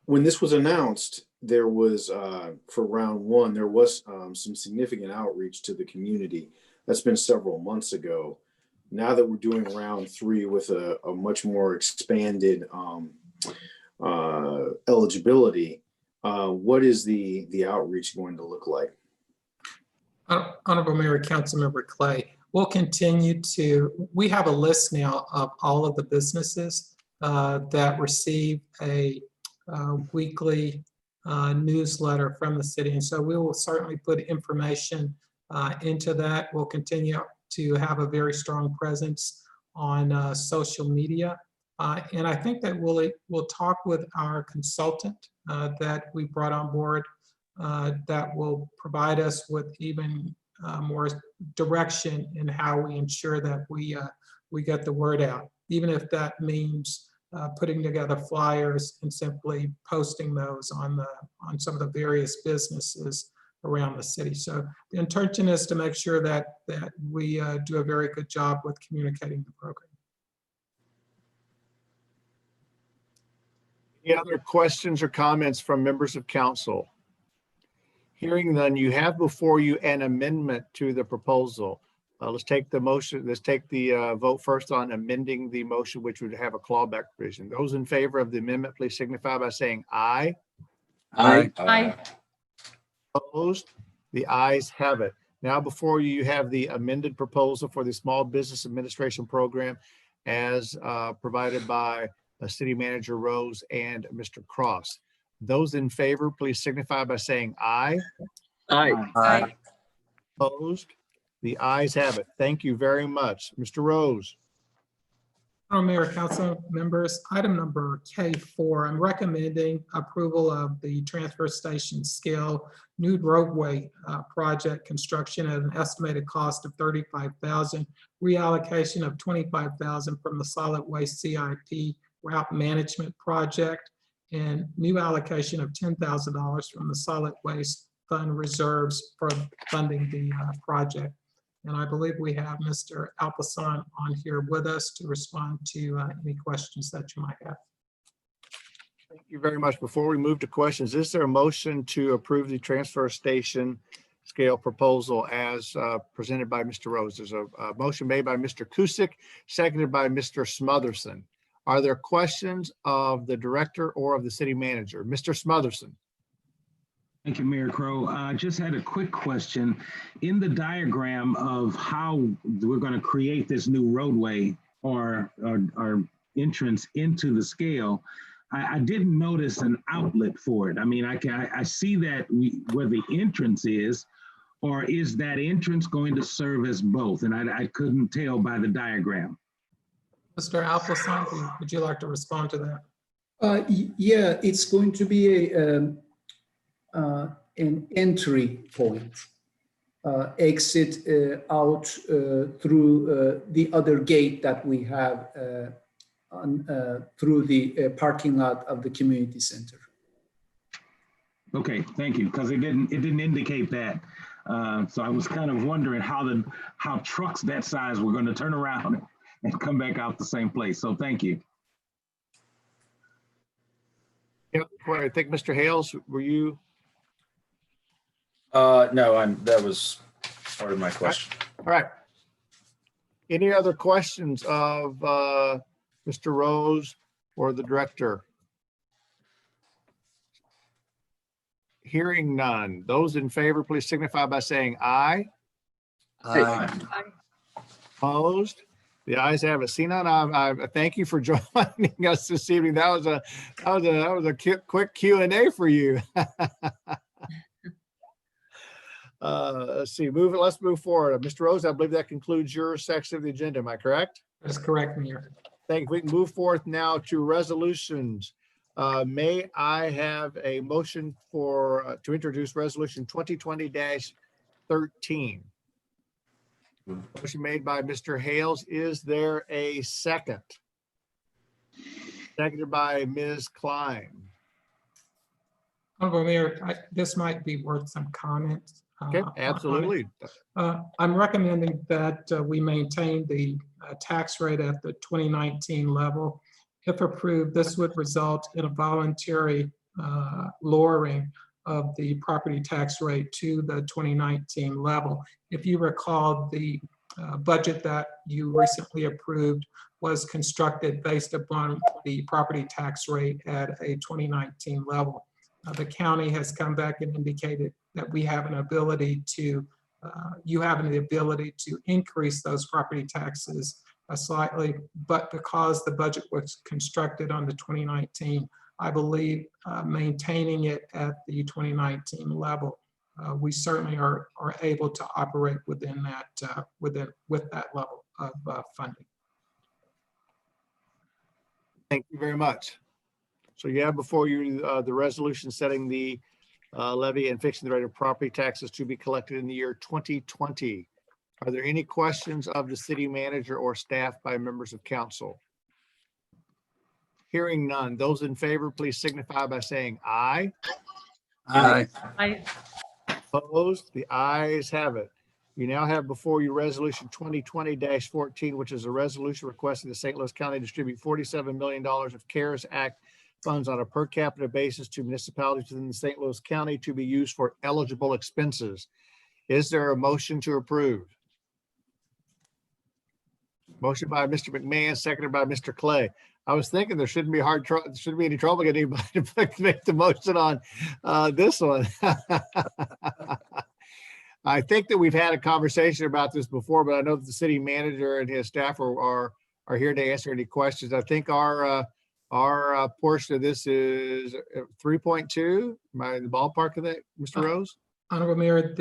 When this was announced, there was, for round one, there was some significant outreach to the community. That's been several months ago. Now that we're doing round three with a much more expanded eligibility, what is the outreach going to look like? Honorable Mayor, Councilmember Clay, we'll continue to, we have a list now of all of the businesses that receive a weekly newsletter from the city. And so we will certainly put information into that. We'll continue to have a very strong presence on social media. And I think that we'll talk with our consultant that we brought on board that will provide us with even more direction in how we ensure that we get the word out, even if that means putting together flyers and simply posting those on some of the various businesses around the city. So the intention is to make sure that we do a very good job with communicating the program. any other questions or comments from members of council? Hearing none, you have before you an amendment to the proposal. Let's take the motion, let's take the vote first on amending the motion, which would have a clawback provision. Those in favor of the amendment, please signify by saying aye. Aye. Aye. Opposed? The ayes have it. Now before you, you have the amended proposal for the Small Business Administration Program as provided by City Manager Rose and Mr. Cross. Those in favor, please signify by saying aye. Aye. Aye. Opposed? The ayes have it. Thank you very much. Mr. Rose. Mayor, council members, item number K4, I'm recommending approval of the transfer station scale new roadway project construction at an estimated cost of $35,000, reallocation of $25,000 from the solid waste CIP route management project, and new allocation of $10,000 from the solid waste fund reserves for funding the project. And I believe we have Mr. Alpasan on here with us to respond to any questions that you might have. Thank you very much. Before we move to questions, is there a motion to approve the transfer station scale proposal as presented by Mr. Rose? There's a motion made by Mr. Kusick, seconded by Mr. Smotherson. Are there questions of the director or of the city manager? Mr. Smotherson. Thank you, Mayor Crow. I just had a quick question. In the diagram of how we're going to create this new roadway or entrance into the scale, I didn't notice an outlet for it. I mean, I see that where the entrance is, or is that entrance going to serve as both? And I couldn't tell by the diagram. Mr. Alpasan, would you like to respond to that? Yeah, it's going to be an entry point, exit out through the other gate that we have through the parking lot of the community center. Okay, thank you, because it didn't indicate that. So I was kind of wondering how trucks that size were going to turn around and come back out the same place. So thank you. Yeah, I think Mr. Hales, were you? No, that was part of my question. All right. Any other questions of Mr. Rose or the director? Hearing none. Those in favor, please signify by saying aye. Aye. Opposed? The ayes have it. See none. I thank you for joining us this evening. That was a quick Q&A for you. Let's see. Let's move forward. Mr. Rose, I believe that concludes your section of the agenda. Am I correct? That's correct, Mayor. Thank you. We can move forth now to resolutions. May I have a motion to introduce resolution 2020-13? Motion made by Mr. Hales. Is there a second? Seconded by Ms. Klein. Honorable Mayor, this might be worth some comment. Okay, on it. absolutely. I'm recommending that we maintain the tax rate at the 2019 level. If approved, this would result in a voluntary lowering of the property tax rate to the 2019 level. If you recall, the budget that you recently approved was constructed based upon the property tax rate at a 2019 level. The county has come back and indicated that we have an ability to, you have the ability to increase those property taxes slightly, but because the budget was constructed on the 2019, I believe maintaining it at the 2019 level, we certainly are able to operate within that, with that level of funding. Thank you very much. So you have before you the resolution setting the levy and fixing the rate of property taxes to be collected in the year 2020. Are there any questions of the city manager or staff by members of council? Hearing none. Those in favor, please signify by saying aye. Aye. Opposed? The ayes have it. You now have before you Resolution 2020-14, which is a resolution requesting the St. Louis County distribute $47 million of CARES Act funds on a per capita basis to municipalities within the St. Louis County to be used for eligible expenses. Is there a motion to approve? Motion by Mr. McMahon, seconded by Mr. Clay. I was thinking there shouldn't be shouldn't be any trouble getting anybody to make the motion on this one. I think that we've had a conversation about this before, but I know that the city manager and his staff are here to answer any questions. I think our portion of this is 3.2. Am I in the ballpark of that, Mr. Rose? Honorable Mayor,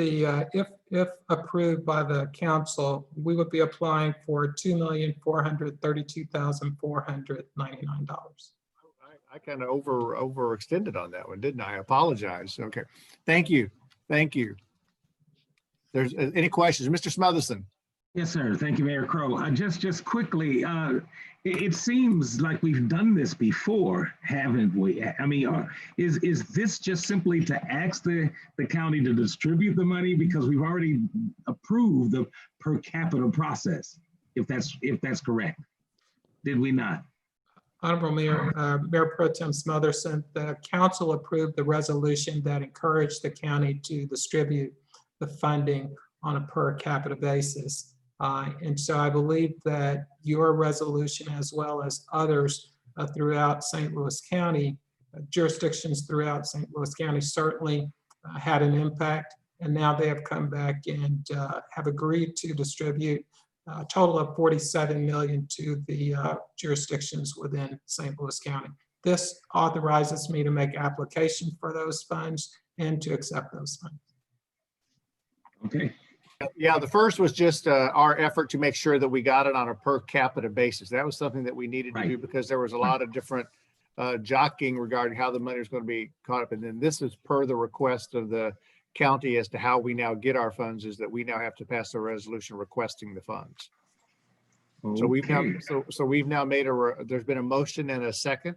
if approved by the council, we would be applying for $2,432,499. I kind of overextended on that one, didn't I? I apologize. Okay. Thank you. Thank you. There's any questions? Mr. Smotherson. Yes, sir. Thank you, Mayor Crow. Just quickly, it seems like we've done this before, haven't we? I mean, is this just simply to ask the county to distribute the money because we've already approved the per capita process, if that's correct? Did we not? Honorable Mayor, Mayor Pro Tem Smotherson, the council approved the resolution that encouraged the county to distribute the funding on a per capita basis. And so I believe that your resolution, as well as others throughout St. Louis County, jurisdictions throughout St. Louis County certainly had an impact. And now they have come back and have agreed to distribute a total of $47 million to the jurisdictions within St. Louis County. This authorizes me to make application for those funds and to accept those funds. Okay. Yeah, the first was just our effort to make sure that we got it on a per capita basis. That was something that we needed to do because there was a lot of different jockeying regarding how the money was going to be caught up. And then this is per the request of the county as to how we now get our funds, is that we now have to pass a resolution requesting the funds. Okay. So we've now made there's been a motion and a second.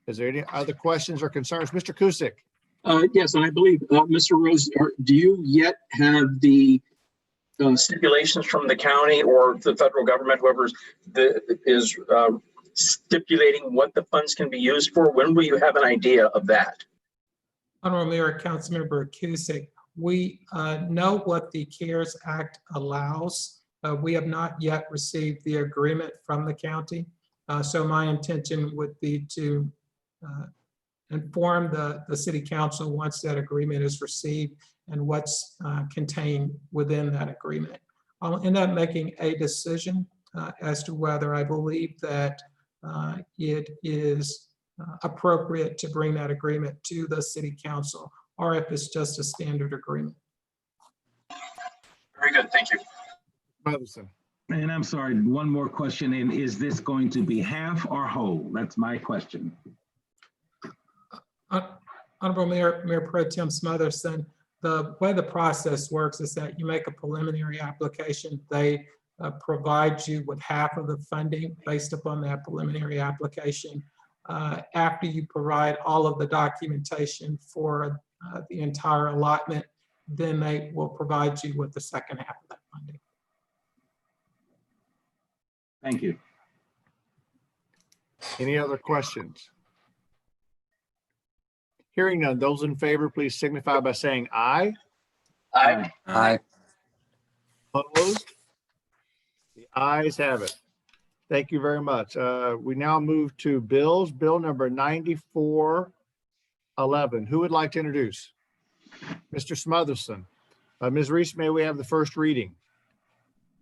Is there any other questions or concerns? Mr. Kusick. Yes, and I believe, Mr. Rose, do you yet have the stipulations from the county or the federal government, whoever is stipulating what the funds can be used for? When will you have an idea of that? Honorable Mayor, Councilmember Kusick, we know what the CARES Act allows. We have not yet received the agreement from the county. So my intention would be to inform the city council once that agreement is received and what's contained within that agreement. I'll end up making a decision as to whether I believe that it is appropriate to bring that agreement to the city council, or if it's just a standard agreement. Very good, thank you. Madison. And I'm sorry, one more question. And is this going to be half or whole? That's my question. Honorable Mayor Pro Tem Smotherson, the way the process works is that you make a preliminary application. They provide you with half of the funding based upon that preliminary application. after you provide all of the documentation for the entire allotment, then they will provide you with the second half of that funding. Thank you. Any other questions? Hearing none, those in favor, please signify by saying aye. Aye. Opposed? The ayes have it. Thank you very much. We now move to bills. Bill number 9411. Who would like to introduce? Mr. Smotherson. Ms. Reese, may we have the first reading?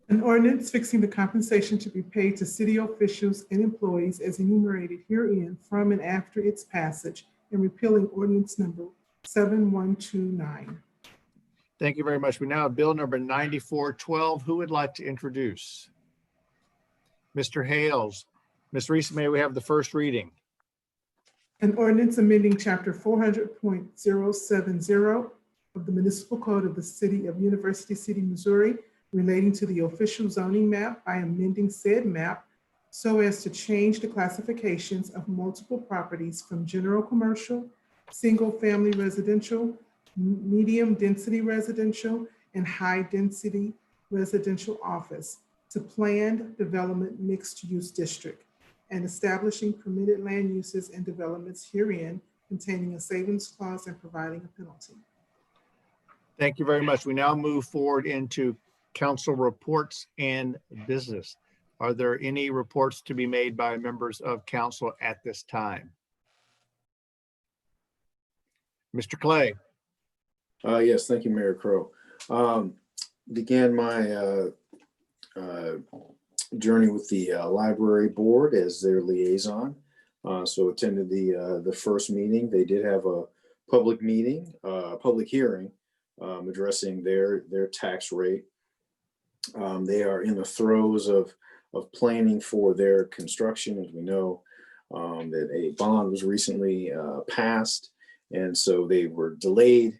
An ordinance fixing the compensation to be paid to city officials and employees as enumerated herein from and after its passage, and repealing ordinance number 7129. Thank you very much. We now have bill number 9412. Who would like to introduce? Mr. Hales. Ms. Reese, may we have the first reading? An ordinance amending chapter 400.070 of the municipal code of the city of University City, Missouri, relating to the official zoning map by amending said map so as to change the classifications of multiple properties from general commercial, single-family residential, medium-density residential, and high-density residential office to planned development mixed-use district, and establishing permitted land uses and developments herein containing a savings clause and providing a penalty. Thank you very much. We now move forward into council reports and business. Are there any reports to be made by members of council at this time? Mr. Clay. Yes, thank you, Mayor Crow. Began my journey with the library board as their liaison. So attended the first meeting. They did have a public meeting, public hearing addressing their tax rate. They are in the throes of planning for their construction. As we know, that a bond was recently passed, and so they were delayed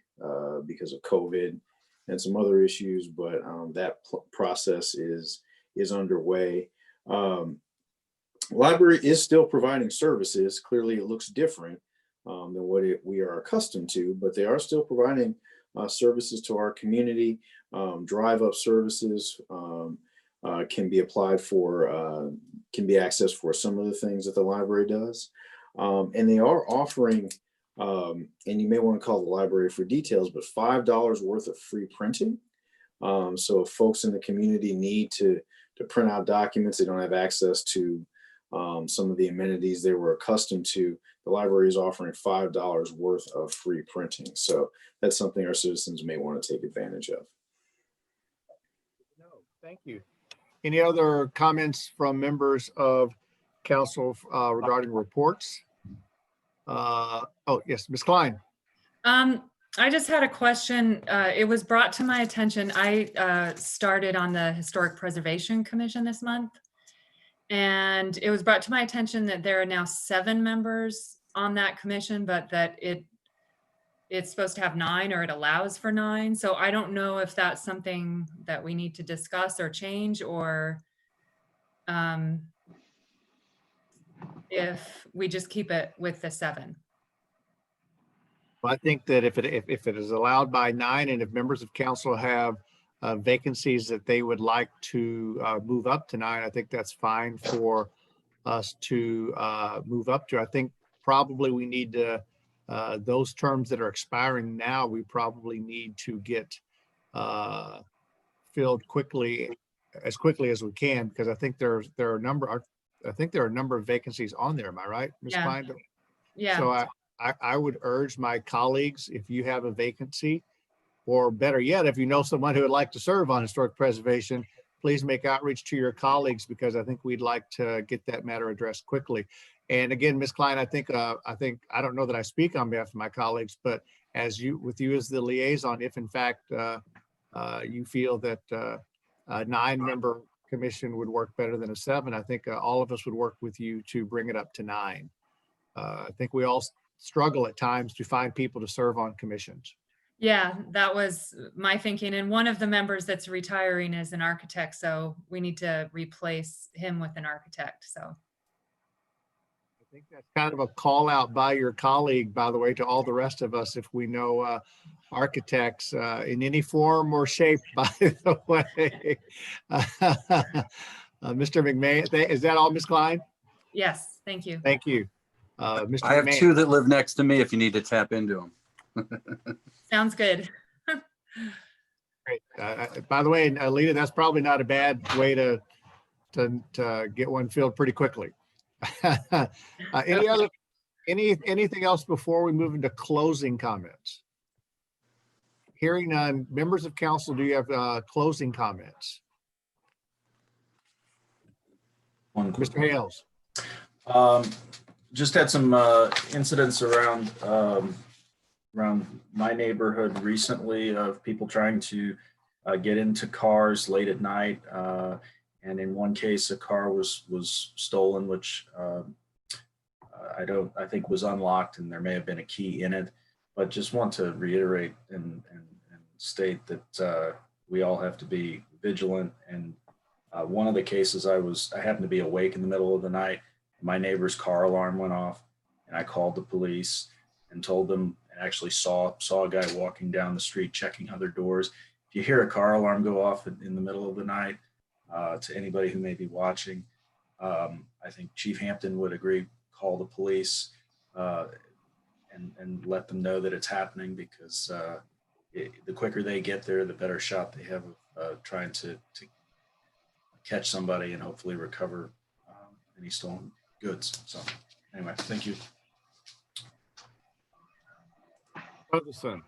because of COVID and some other issues, but that process is underway. Library is still providing services. Clearly, it looks different than what we are accustomed to, but they are still providing services to our community. Drive-up services can be applied for, can be accessed for some of the things that the library does. And they are offering, and you may want to call the library for details, but $5 worth of free printing. So if folks in the community need to print out documents, they don't have access to some of the amenities they were accustomed to, the library is offering $5 worth of free printing. So that's something our citizens may want to take advantage of. No, thank you. Any other comments from members of council regarding reports? Oh, yes, Ms. Klein. I just had a question. It was brought to my attention. I started on the Historic Preservation Commission this month. And it was brought to my attention that there are now 7 members on that commission, but that it's supposed to have 9, or it allows for 9. So I don't know if that's something that we need to discuss or change, or if we just keep it with the 7. I think that if it is allowed by 9, and if members of council have vacancies that they would like to move up to 9, I think that's fine for us to move up to. I think probably we need to, those terms that are expiring now, we probably need to get filled quickly as we can, because I think there are a number of vacancies on there. Am I right, Ms. Yeah. Klein? Yeah. So I would urge my colleagues, if you have a vacancy, or better yet, if you know someone who would like to serve on historic preservation, please make outreach to your colleagues, because I think we'd like to get that matter addressed quickly. And again, Ms. Klein, I think I don't know that I speak on behalf of my colleagues, but with you as the liaison, if in fact you feel that a 9-member commission would work better than a 7, I think all of us would work with you to bring it up to 9. I think we all struggle at times to find people to serve on commissions. Yeah, that was my thinking. And one of the members that's retiring is an architect, so we need to replace him with an architect. So think that's kind of a call out by your colleague, by the way, to all the rest of us, if we know architects in any form or shape, by the way. Mr. McMahon, is that all, Ms. Klein? Yes, thank you. Thank you. Mr. I have McMahon. two that live next to me if you need to tap into them. Sounds good. Great. By the way, Alita, that's probably not a bad way to get one filled pretty quickly. Anything else before we move into closing comments? Hearing none, members of council, do you have closing comments? Mr. Hales. Just had some incidents around my neighborhood recently of people trying to get into cars late at night. And in one case, a car was stolen, which I think was unlocked, and there may have been a key in it. But just want to reiterate and state that we all have to be vigilant. And one of the cases, I happened to be awake in the middle of the night. My neighbor's car alarm went off, and I called the police and told them, and actually saw a guy walking down the street checking other doors. If you hear a car alarm go off in the middle of the night, to anybody who may be watching, I think Chief Hampton would agree, call the police and let them know that it's happening, because the quicker they get there, the better shot they have of trying to catch somebody and hopefully recover any stolen goods. So anyway, thank you. Ferguson.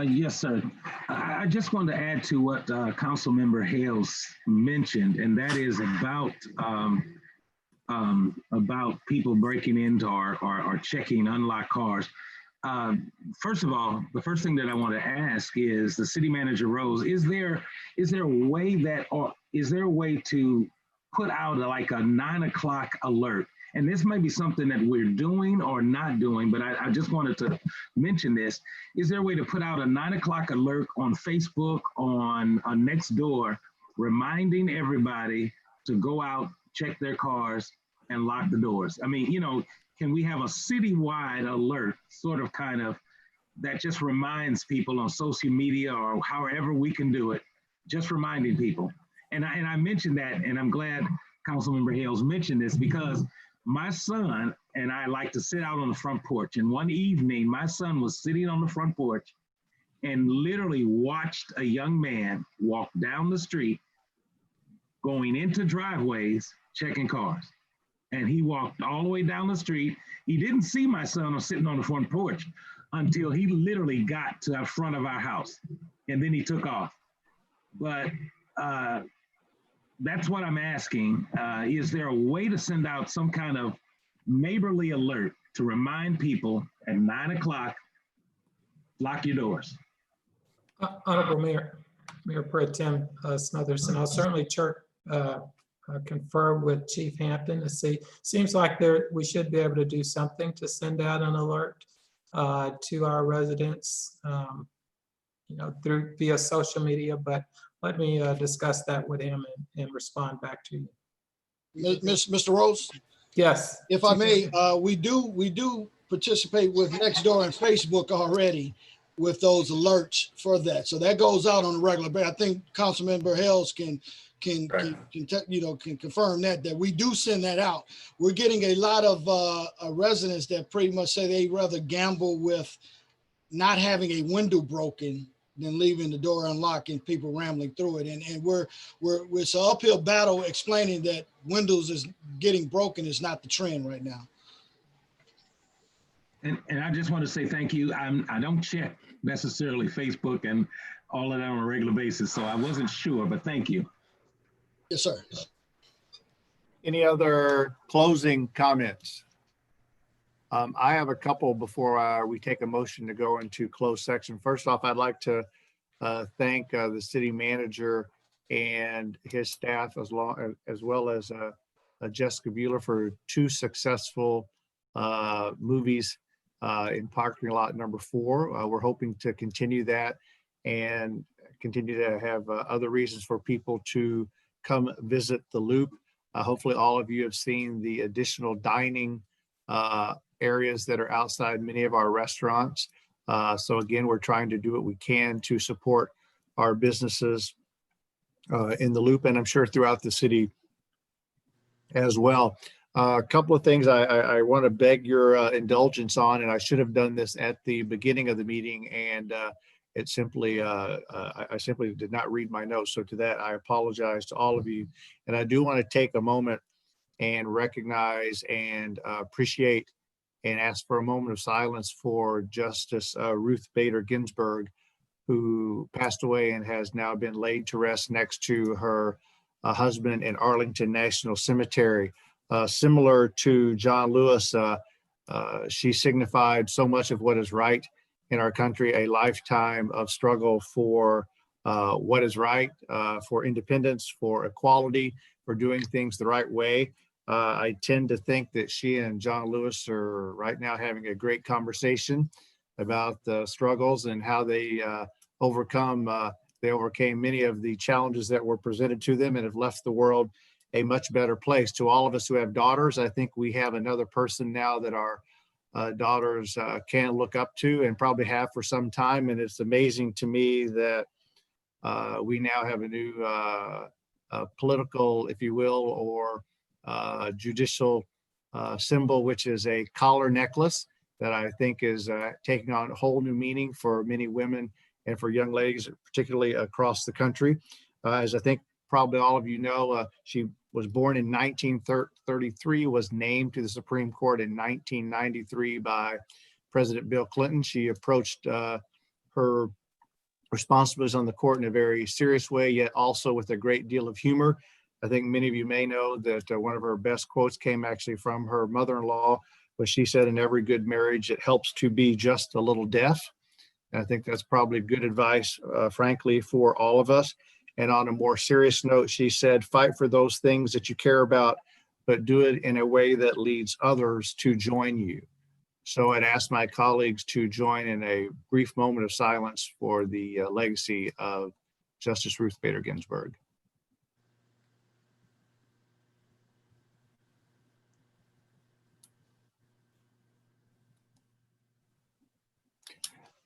Yes, sir. I just wanted to add to what Councilmember Hales mentioned, and that is about people breaking into or checking unlocked cars. First of all, the first thing that I want to ask is the city manager, Rose, is there a way to put out like a 9 o'clock alert? And this may be something that we're doing or not doing, but I just wanted to mention this. Is there a way to put out a 9 o'clock alert on Facebook, on Nextdoor, reminding everybody to go out, check their cars, and lock the doors? I mean, can we have a citywide alert, sort of kind of, that just reminds people on social media or however we can do it, just reminding people? And I mentioned that, and I'm glad Councilmember Hales mentioned this, because my son and I like to sit out on the front porch. And one evening, my son was sitting on the front porch and literally watched a young man walk down the street, going into driveways, checking cars. And he walked all the way down the street. He didn't see my son sitting on the front porch until he literally got to the front of our house. And then he took off. But that's what I'm asking. Is there a way to send out some kind of neighborly alert to remind people at 9 o'clock, lock your doors? Honorable Mayor Pro Tem Smotherson, I'll certainly confer with Chief Hampton to see. Seems like we should be able to do something to send out an alert to our residents, through via social media, but let me discuss that with him and respond back to you. Mr. Rose? Yes. If I may, we do participate with Nextdoor and Facebook already with those alerts for that. So that goes out on a regular basis. I think Councilmember Hales can confirm that we do send that out. We're getting a lot of residents that pretty much say they rather gamble with not having a window broken than leaving the door unlocked and people rambling through it. And it's an uphill battle explaining that windows is getting broken is not the trend right now. And I just want to say thank you. I don't check necessarily Facebook and all of that on a regular basis, so I wasn't sure, but thank you. Yes, sir. Any other closing comments? I have a couple before we take a motion to go into closed section. First off, I'd like to thank the city manager and his staff, as well as Jessica Bueller, for 2 successful movies in parking lot number 4. We're hoping to continue that and continue to have other reasons for people to come visit the Loop. Hopefully all of you have seen the additional dining areas that are outside many of our restaurants. So again, we're trying to do what we can to support our businesses in the loop, and I'm sure throughout the city as well. A couple of things I want to beg your indulgence on, and I should have done this at the beginning of the meeting, and it simply, I simply did not read my notes. So to that, I apologize to all of you. And I do want to take a moment and recognize and appreciate and ask for a moment of silence for Justice Ruth Bader Ginsburg, who passed away and has now been laid to rest next to her husband in Arlington National Cemetery. Similar to John Lewis, she signified so much of what is right in our country, a lifetime of struggle for what is right, for independence, for equality, for doing things the right way. I tend to think that she and John Lewis are right now having a great conversation about the struggles and how they overcame many of the challenges that were presented to them and have left the world a much better place. To all of us who have daughters, I think we have another person now that our daughters can look up to and probably have for some time. And it's amazing to me that we now have a new political, if you will, or judicial symbol, which is a collar necklace that I think is taking on a whole new meaning for many women and for young ladies, particularly across the country. As I think probably all of you know, she was born in 1933, was named to the Supreme Court in 1993 by President Bill Clinton. She approached her responsibilities on the court in a very serious way, yet also with a great deal of humor. I think many of you may know that one of her best quotes came actually from her mother-in-law, where she said, "In every good marriage, it helps to be just a little deaf." And I think that's probably good advice, frankly, for all of us. And on a more serious note, she said, "Fight for those things that you care about, but do it in a way that leads others to join you." So I'd ask my colleagues to join in a brief moment of silence for the legacy of Justice Ruth Bader Ginsburg.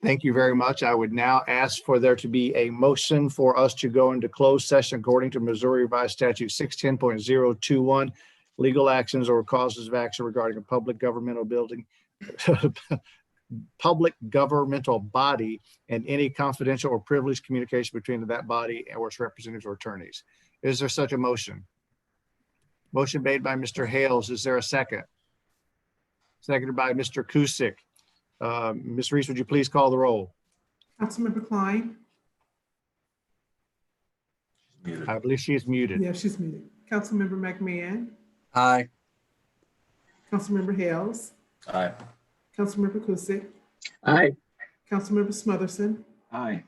Thank you very much. I would now ask for there to be a motion for us to go into closed session according to Missouri Revised Statute 610.021, legal actions or causes of action regarding a public governmental building, public governmental body, and any confidential or privileged communication between that body or its representatives or attorneys. Is there such a motion? Motion made by Mr. Hales. Is there a second? Seconded by Mr. Kusick. Ms. Reese, would you please call the roll? Councilmember Klein? I believe she is muted. Yeah, she's muted. Councilmember McMahon? Aye. Councilmember Hales? Aye. Councilmember Kusick? Aye. Councilmember Smotherson? Aye.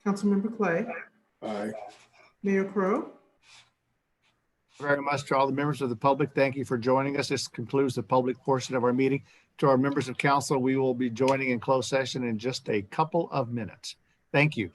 Councilmember Clay? Aye. Mayor Crowe? Very much to all the members of the public. Thank you for joining us. This concludes the public portion of our meeting. To our members of council, we will be joining in closed session in just a couple of minutes. Thank you.